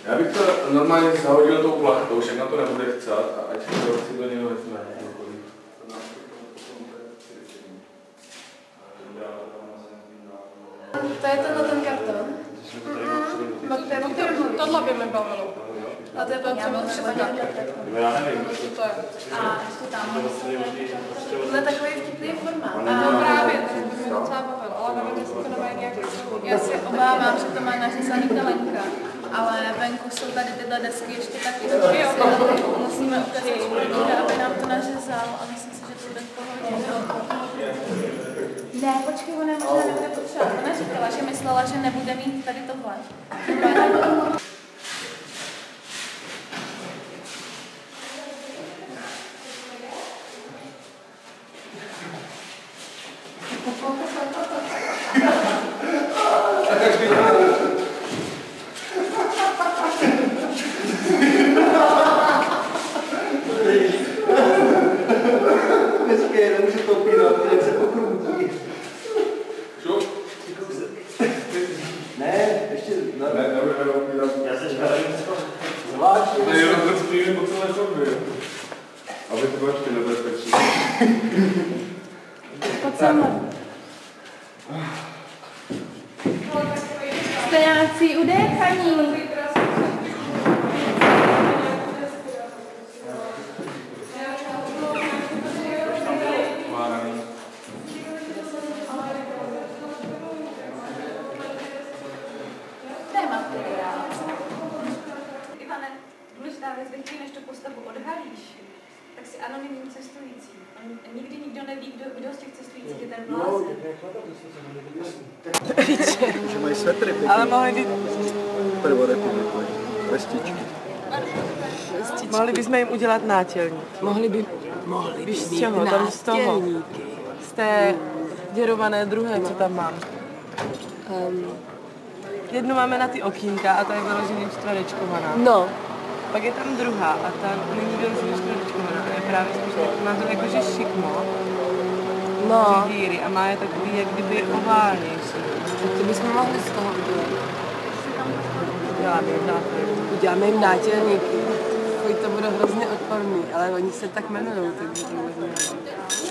Já bych to normálně zahodil tou plachtou, všechno to nebude chcát a ať si do něho vezme. To je ten karton. Tohle by mi bavilo. A to je pak třeba třeba Já nevím. a ještě tam. To je takový vtipný formát. A právě, to by mě docela bavilo, ale nevím, jestli to nemají nějak. Já si obávám, že to má nařízený ta Lenka, ale venku jsou tady tyhle desky ještě taky. Musíme ukázat společně, aby nám to nařezal a myslím si, že to bude v pohodě. Ne, počkej, ona možná nebude potřebovat. Ona říkala, že myslela, že nebude mít tady tohle. Stojáci udéchaní. Ivane, důležitá věc, než tu postavu odhalíš, tak si anonymní cestující. Nikdy nikdo neví, kdo z těch cestujících je ten blázen. Že mají svetry pěkný. Ale mohli by... Prvorepublikový. Vestičky. Mohli bychom jim udělat nátělník. Mohli by víš z čeho? Tam z toho. Z té děrované druhé, co tam mám. Jednu máme na ty okýnka a ta je vyloženě čtverečkovaná. No. Pak je tam druhá a ta není vyloženě čtverečkovaná. Je právě spíš, má to jakože šikmo. No. Díry a má je takový, jak kdyby oválnější. To bychom mohli z toho udělat. Uděláme jim nátělníky. To bude hrozně odporný, ale oni se tak jmenují, takže to vůbec nevím.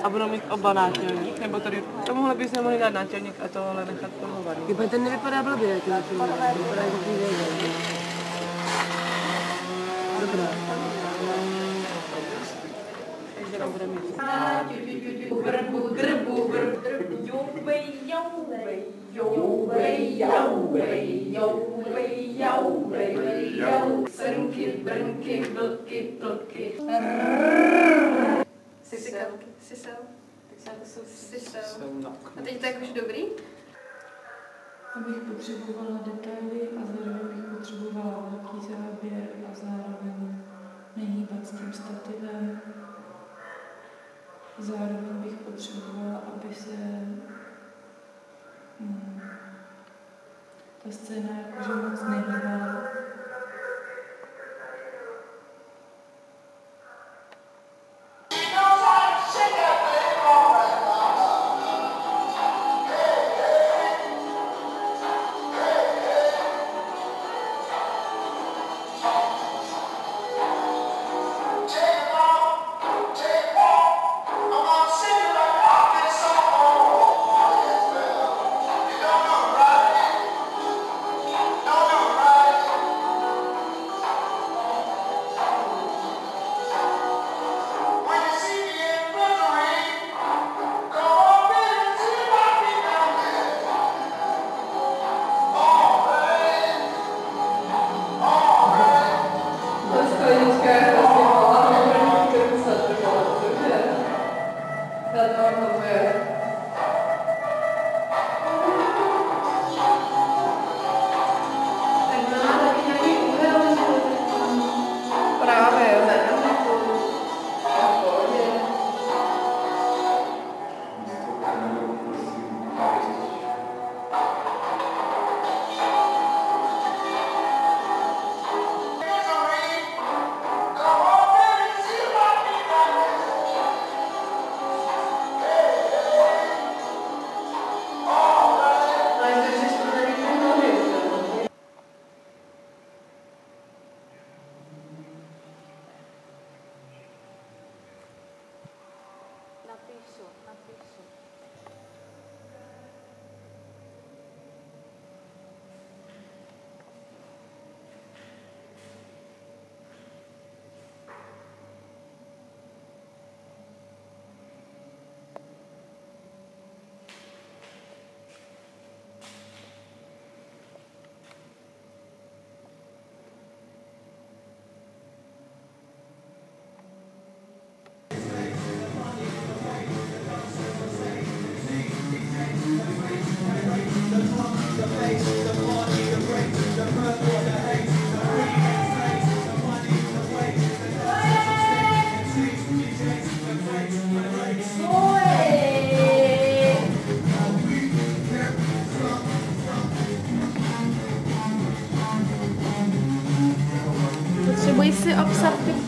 A budou mít oba nátělník, nebo tady, tomuhle bychom mohli dát nátělník a tohle nechat pohovaný. Chyba ten nevypadá blbě, jak ten film, vypadá jako takový. Dobrá. Takže tam bude mít. Srnky, brnky, vlky, plky. Sisel. Sisel. Sisel. A teď to je jakož dobrý? Abych potřebovala detaily a zároveň bych potřebovala velký záběr a zároveň nehýbat s tím stativem. Zároveň bych potřebovala, aby se ta scéna jakože moc nehýbala. Don't do it right.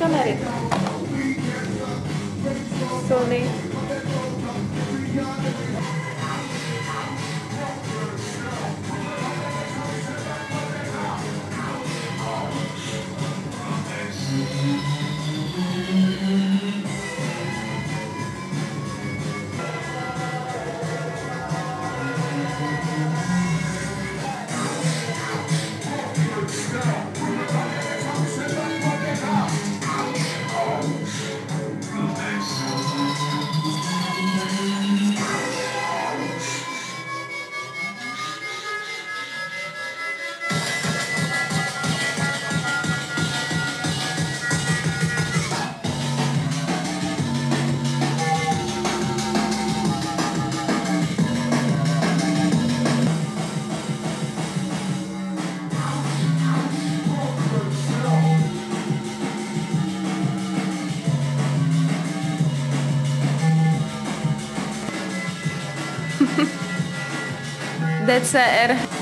kamery. Sony. DCR.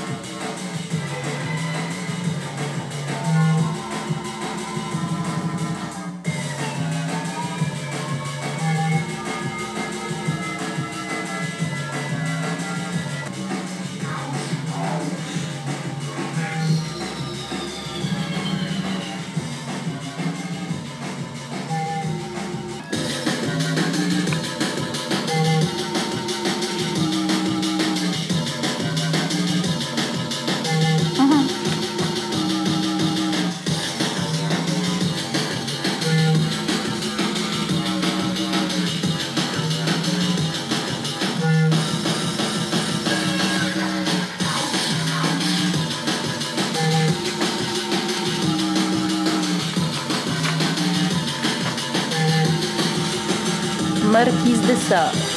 Marquise de Sade.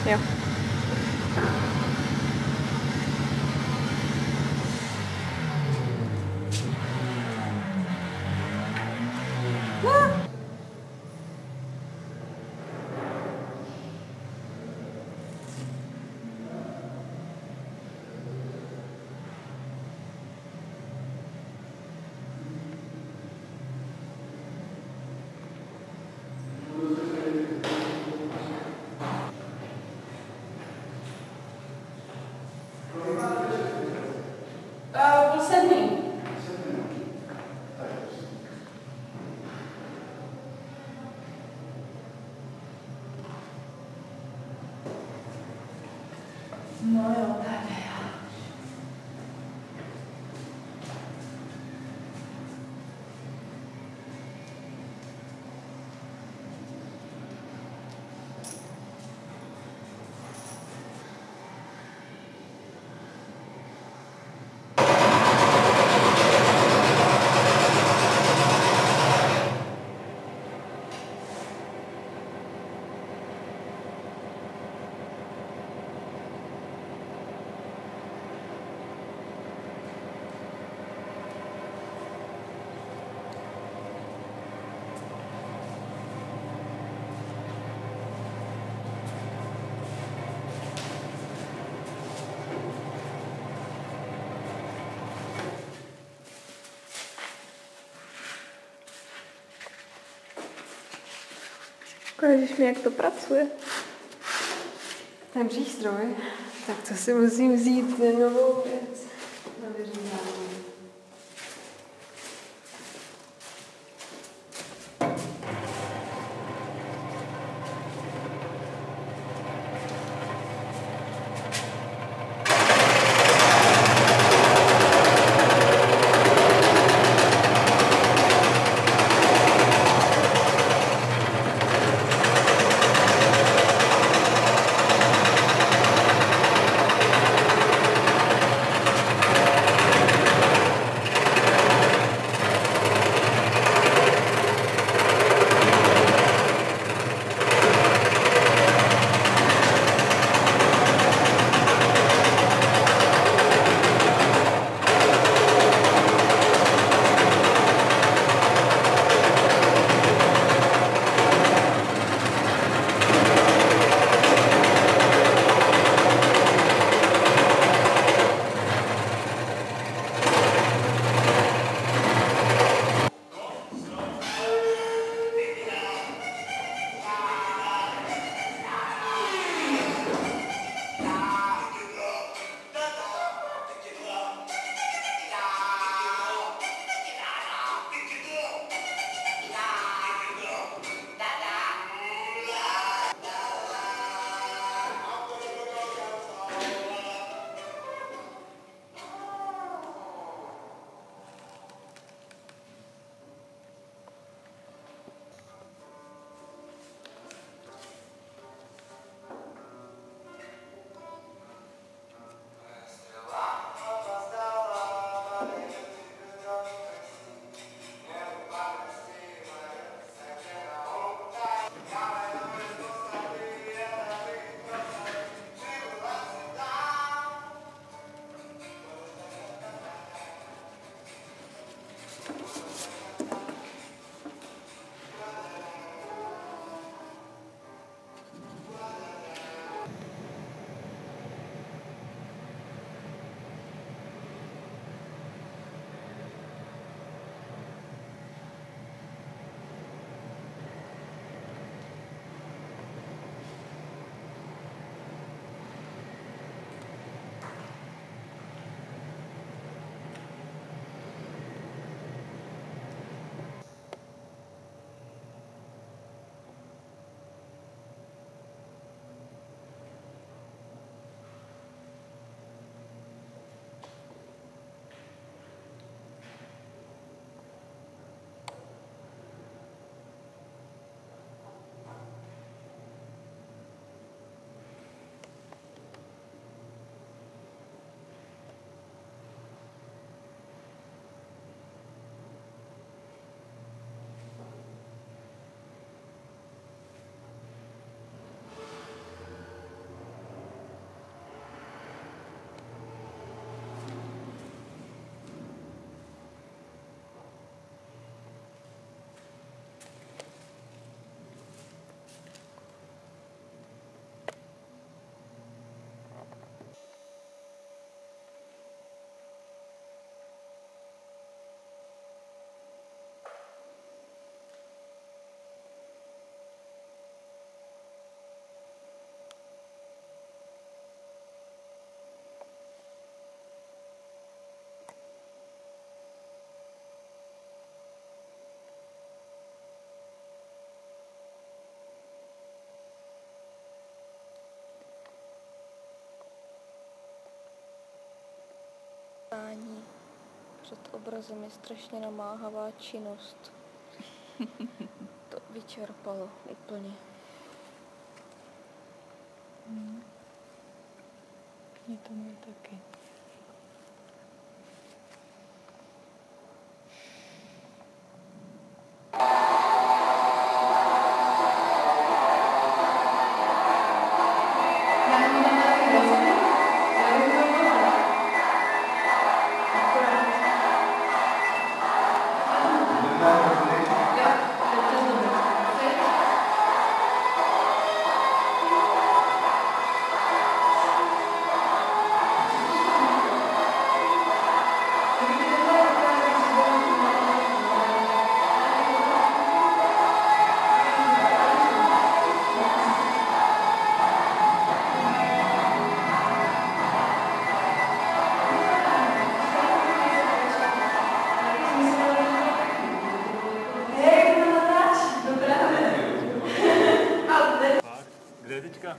Jo. No jo, tady já. Ukážeš mi, jak to pracuje? Ten přístroj, tak to si musím vzít novou věc na vyřízání. Před obrazem je strašně namáhavá činnost. To vyčerpalo úplně. Mě to mě taky. Kde je teďka?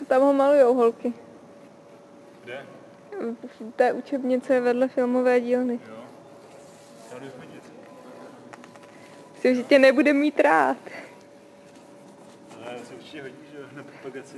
Tam ho malujou holky. Kde? V té učebnice vedle filmové dílny. Jo. Já jdu změnit. Myslím, že tě nebude mít rád. Ale se určitě hodí, že na propagaci.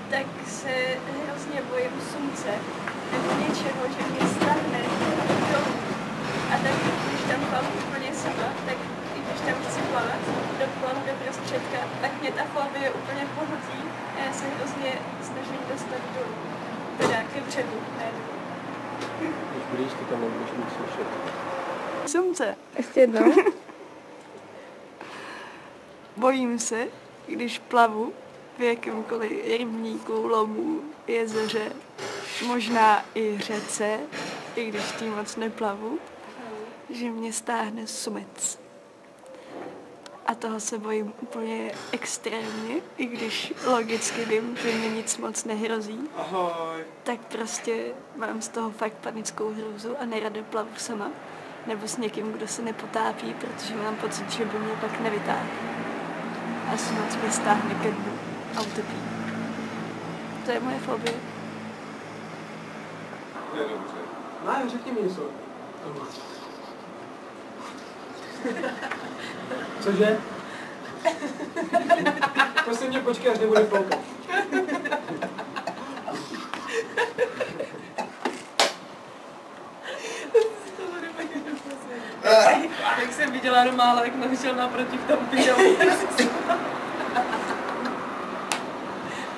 Tak se hrozně bojím slunce nebo něčeho, že mě stáhne dolů. A tak když tam plavu úplně sama, tak i když tam chci plavat do prostředka, tak mě ta fobie úplně pohodí a já se hrozně snažím dostat dolů. Teda ke břehu, ne dolů. Když blíž, ty tam nebudeš nic slyšet. Slunce. Ještě jednou. Bojím se, když plavu v jakémkoliv rybníku, lomu, jezeře, možná i řece, i když tím moc neplavu, že mě stáhne sumec. A toho se bojím úplně extrémně, i když logicky vím, že mi nic moc nehrozí. Ahoj. Tak prostě mám z toho fakt panickou hrůzu a nerada plavu sama. Nebo s někým, kdo se nepotápí, protože mám pocit, že by mě pak nevytáhl. A sumec mě stáhne ke dnu a utopí. To je moje fobie. Je dobře. Májo, řekni mi něco. Cože? Prosím tě, počkej, až nebude foukat. Jak jsem viděla Romála, jak navyšel naproti v tom viděl.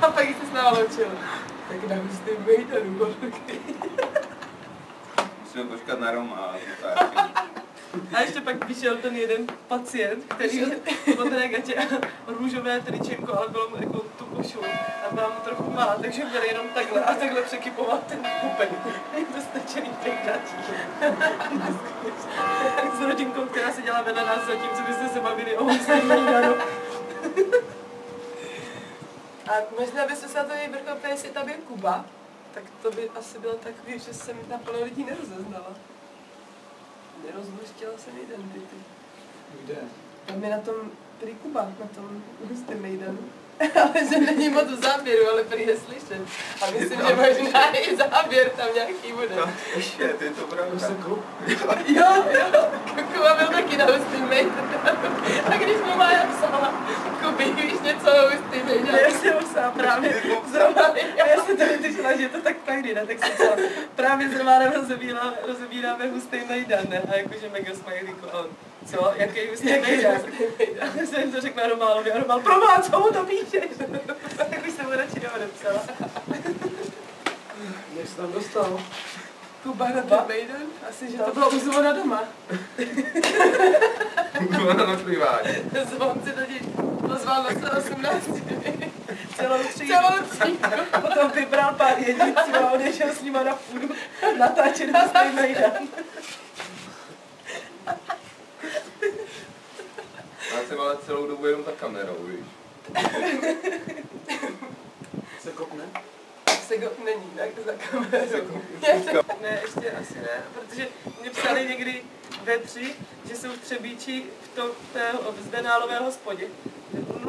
A pak se s náma loučil. Tak dám s tím bejt a důvodky. Musíme počkat na Romála. A ještě pak vyšel ten jeden pacient, který byl teda gatě a růžové tričenko, ale bylo mu jako tu košulu a byla mu trochu malá, takže měl jenom takhle a takhle překypoval ten kupek. Dostačený pejdačí. S rodinkou, která se dělá vedle nás zatím, co byste se bavili o hostách jídanu. A možná by se na to vybrkal, jestli tam je Kuba, tak to by asi bylo takový, že jsem na plno lidí nerozeznala. Nerozluštila jsem identity. Kde? Tam je na tom prý Kuba, na tom hustém mejdanu. Ale že není moc v záběru, ale prý je slyšet. A myslím, že možná i záběr tam nějaký bude. Ještě, ty to pravda. Jo, Kuba byl taky na hustým mejdanu. A když mu Mája psala, Kuby, víš něco o hustým mejdanu? Já jsem ho psala právě zrovna. A já jsem tady tyšila, že je to tak pekný, ne? Tak jsem psala, právě s Románem rozebíráme hustý mejdan, ne? A jakože mega smajlíku, a on, co? Jaký hustý mejdan? A jsem to řekla Romálovi a Romál, promá, co mu to píšeš? Tak už jsem mu radši neodepsala. Jak jsi tam dostal? Kuba na ten mejdan? Asi, že to bylo u Zvona doma. Zvona na plivání. Zvon si totiž pozval na 18. Celou třídu. Potom vybral pár jedinců a odešel s nima na půdu natáčet hustý mejdan. Já jsem ale celou dobu jenom za kamerou, víš. Se kopne? Se není, tak za kamerou. Ne, ještě asi ne, protože mě psali někdy ve 3, že jsou třebíči v té zdenálové hospodě.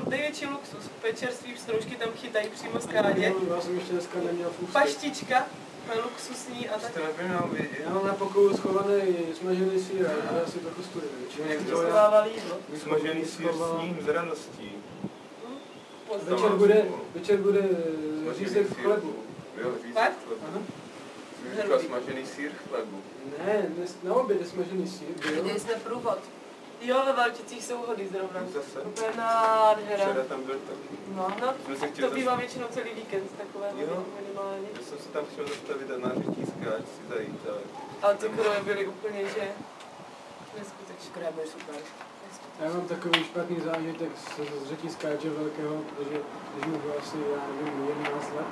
Největší luxus, čerství stroužky tam chytají přímo z kádě. Já jsem ještě dneska neměl fůzky. Paštička, luxusní a tak. Já mám na pokoju schovaný smažený sýr, ale já si trochu studuju. Někdo schovával jídlo. Smažený sýr s ním, z radostí. Večer bude řízek v chlebu. Jo, řízek v chlebu. Jsi říkal smažený sýr v chlebu. Ne, na oběd je smažený sýr. Viděli jsme průvod. Jo, ve Valčicích jsou hody zrovna. Úplně nádhera. Včera tam byl taky. No, to bývá většinou celý víkend takové minimálně. Já jsem se tam chtěl zastavit a na řetízkáč si zajít, ale ty kroje byly úplně, že neskutečné. Kroje byly super. Já mám takový špatný zážitek z řetízkáče velkého, protože když mi bylo asi, já nevím, 11 let,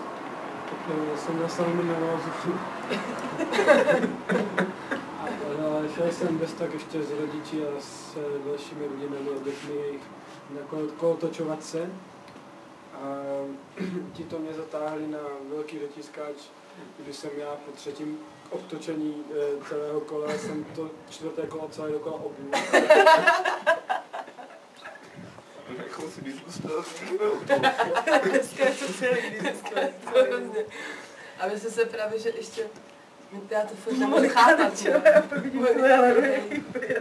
tak jsem na salmonelózu. Ale šel jsem bez tak ještě s rodiči a s dalšími rodinami, aby jsme jejich na kolotočovatce. A ti to mě zatáhli na velký řetízkáč, když jsem já po třetím obtočení celého kola, jsem to čtvrté kolo celé dokola obil. Jakou si disku z toho dneska je to celý disku. A myslím se právě, že ještě já to furt nemohu chápat. Já pak vidím celé hleduje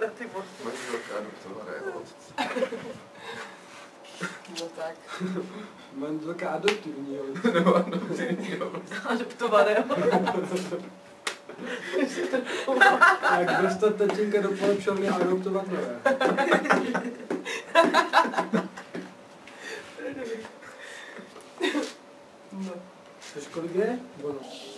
na ty boty. Máš velká adoptované otce. No tak. Manželka adoptivního. No, adoptivního. Adoptovaného. Jak dostat tatínka do polepšovny a adoptovat nové. No. Což kolik je? Bonus.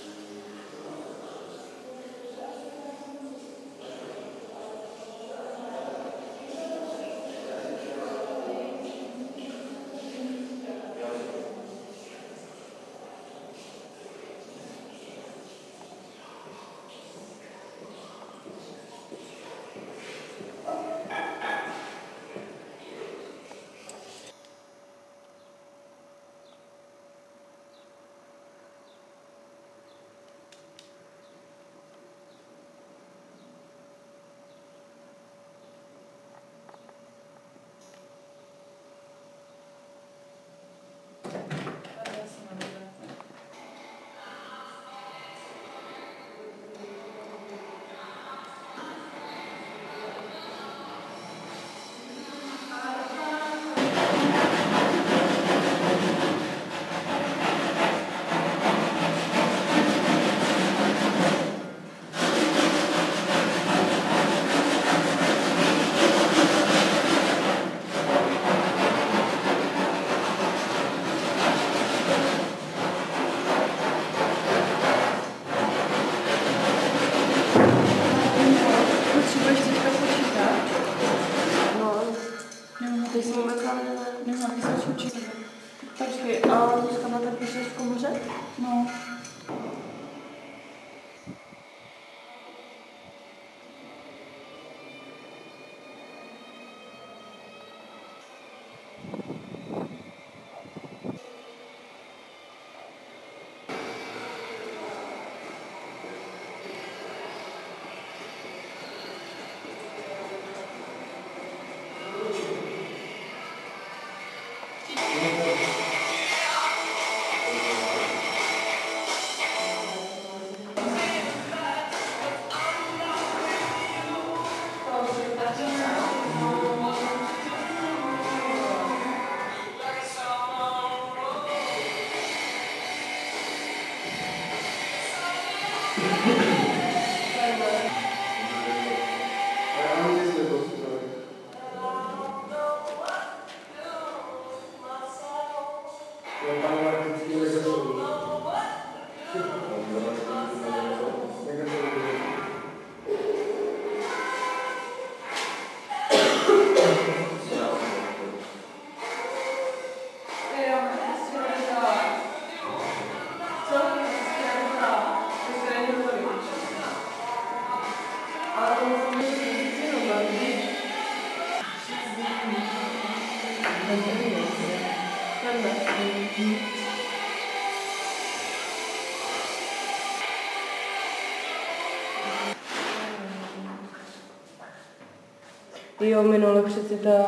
Jo, minule přeci ta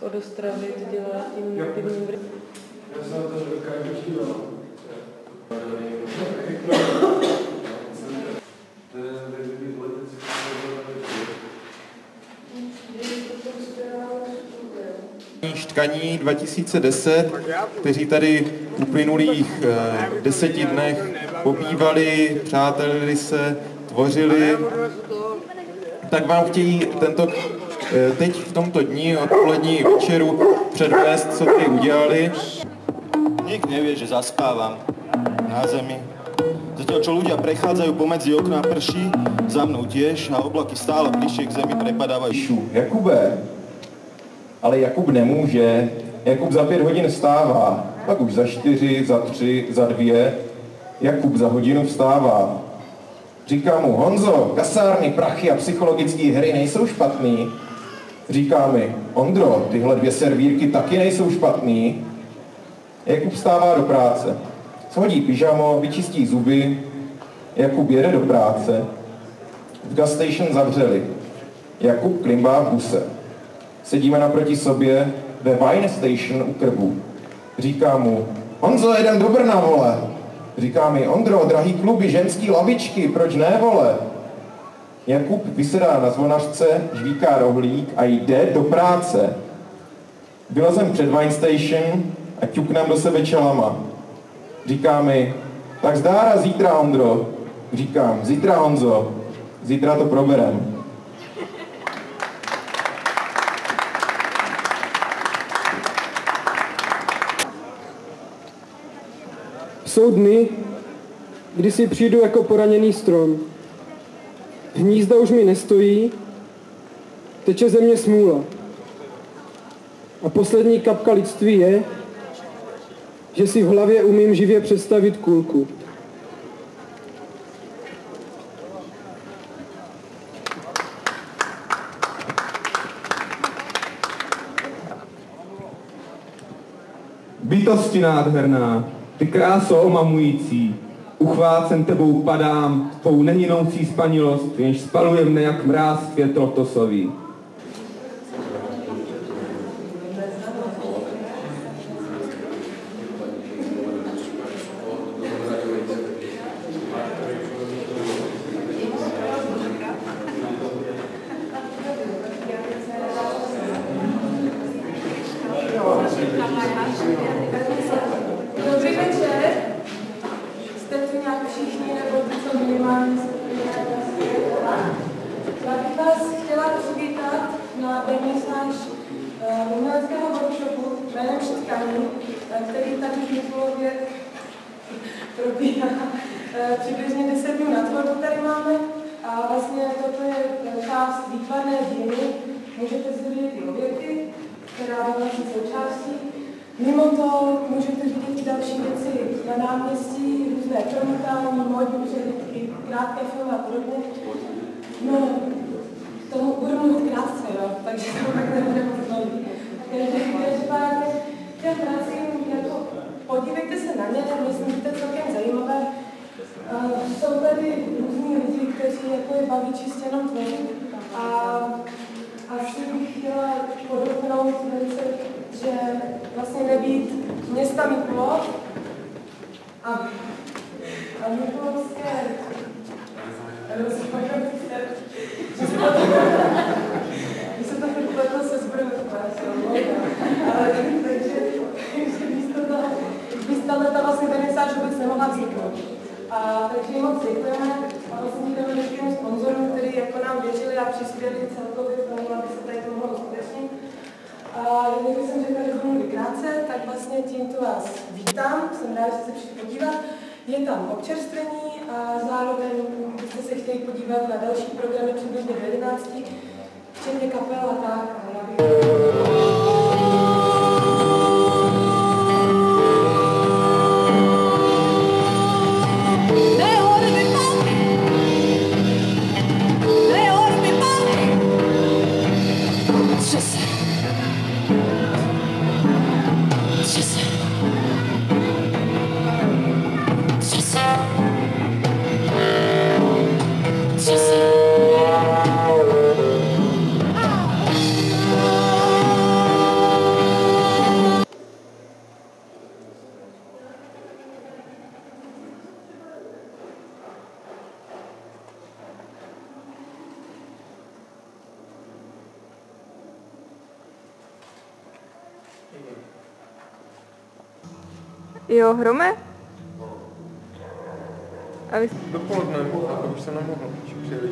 od Ostravy to dělala tím pivním vrtem. Já jsem to dokážu dívat. Tkaní 2010, kteří tady v uplynulých 10 dnech pobývali, přátelili se, tvořili, tak vám chtějí teď v tomto dni odpolední večeru předvést, co tady udělali. Nik nevie, že zaspávam na zemi. Zatiaľ, čo ľudia prechádzajú pomedzi okná, prší, za mnou tiež a oblaky stále bližšie k zemi prepadávajú. Jakube, ale Jakub nemůže. Jakub za 5 hodin vstává, pak už za 4, za 3, za 2. Jakub za hodinu vstává. Říká mu, Honzo, kasárny, prachy a psychologické hry nejsou špatný. Říká mi, Ondro, tyhle 2 servírky taky nejsou špatný. Jakub vstává do práce. Shodí pyžamo, vyčistí zuby. Jakub jede do práce. V gas station zavřeli. Jakub klimbá v buse. Sedíme naproti sobě ve wine station u Krbu. Říká mu, Honzo, jedem do Brna, vole. Říká mi, Ondro, drahý kluby, ženský lavičky, proč ne, vole? Jakub vysedá na zvonařce, žvíká rohlík a jde do práce. Vylezem před wine station a ťuknem do sebe čelama. Říká mi, tak zdára zítra, Ondro. Říkám, zítra, Honzo, zítra to proberem. Jsou dny, kdy si přijdu jako poraněný strom. Hnízda už mi nestojí, teče ze mě smůla. A poslední kapka lidství je, že si v hlavě umím živě představit kulku. Bytosti nádherná, ty kráso omamující, uchvácen tebou padám, tvou nehynoucí spanilost, jenž spaluje mne jak mráz květ lotosový. Dobrý večer. Jste tu nějak všichni, nebo ty, co minimálně já bych vás chtěla přivítat na náš uměleckého workshopu jménem Tkaní, který tady v Mikulově probíhá přibližně 10 dnů na tvorbu tady máme. A vlastně toto je část výtvarné díly. Můžete si vidět ty objekty, která je vlastně součástí. Mimo to můžete vidět i další věci na náměstí, různé promítání, módní přehlídky, krátké filmy a podobně. No, tomu budu mluvit krátce, jo, takže to tak nebude moc dlouhý. Každopádně těm pracím, jako podívejte se na ně, myslím, že to je celkem zajímavé. Jsou tady různí lidi, kteří jako je baví čistě jenom tvořit. A asi bych chtěla podotknout velice, že vlastně nebýt města Mikulov a Mikulovské když se to chvíli se zbudeme to takže místo toho, ta vlastně vernisáž vůbec nemohla vzniknout. Takže jim moc děkujeme a vlastně děkujeme veškerým sponzorům, kteří jako nám věřili a přispěli celkově k tomu, aby se tady to mohlo uskutečnit. A jak jsem řekla, že budu mluvit krátce, tak vlastně tímto vás vítám, jsem ráda, že se přišli podívat. Je tam občerstvení a zároveň byste se chtěli podívat na další programy přibližně v 11, včetně kapel a tak. Jo, Hrome? A vy... Dopoledne, a už se nemohl, když přijeli.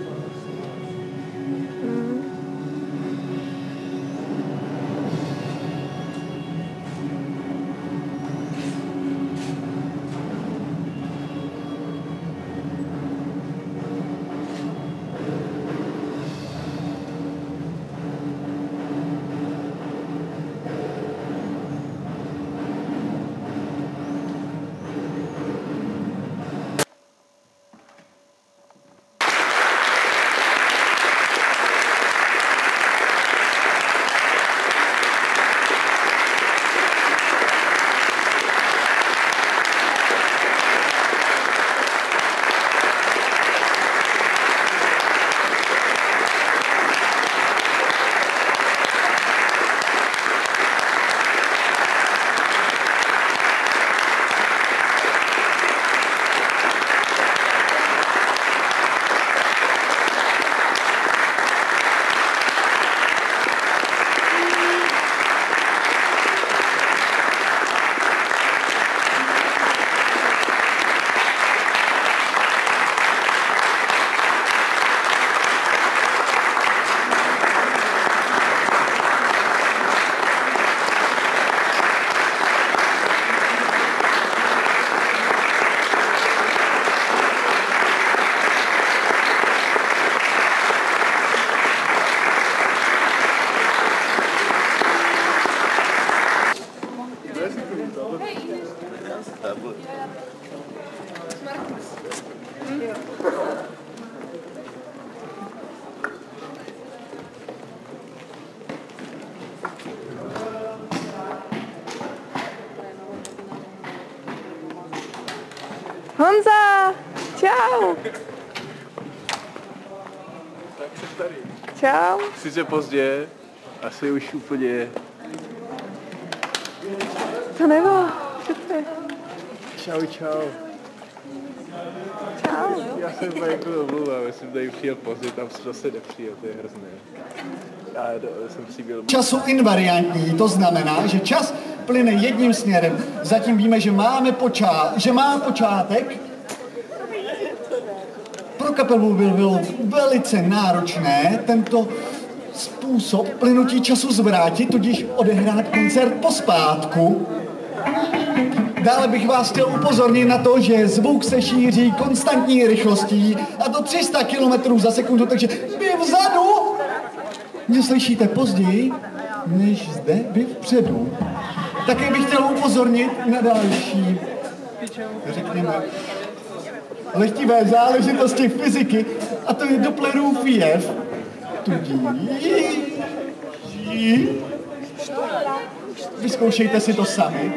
Honza! Čau! Tak jsem tady. Čau. Sice pozdě, asi už úplně... To nebo, přece. Čau, čau. Čau. Já jsem jako omlouvám, já jsem tady přijel pozdě, tam jsem zase nepřijel, to je hrozné. Já jsem přijel... Času invariantní, to znamená, že čas plyne jedním směrem. Zatím víme, že má počátek. Pro kapelu bylo velice náročné tento způsob plynutí času zvrátit, tudíž odehrát koncert pospátku. Dále bych vás chtěl upozornit na to, že zvuk se šíří konstantní rychlostí a do 300 km za sekundu, takže vy vzadu mě slyšíte později, než zde vy vpředu. Také bych chtěl upozornit na další, řekněme, lehtivé záležitosti fyziky, a to je Dopplerův jev. Tudíž vyzkoušejte si to sami.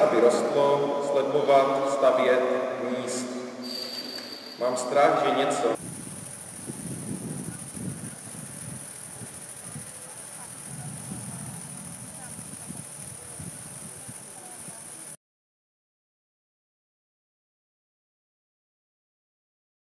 Aby rostlo, sledovat, stavět, níst. Mám strach, že něco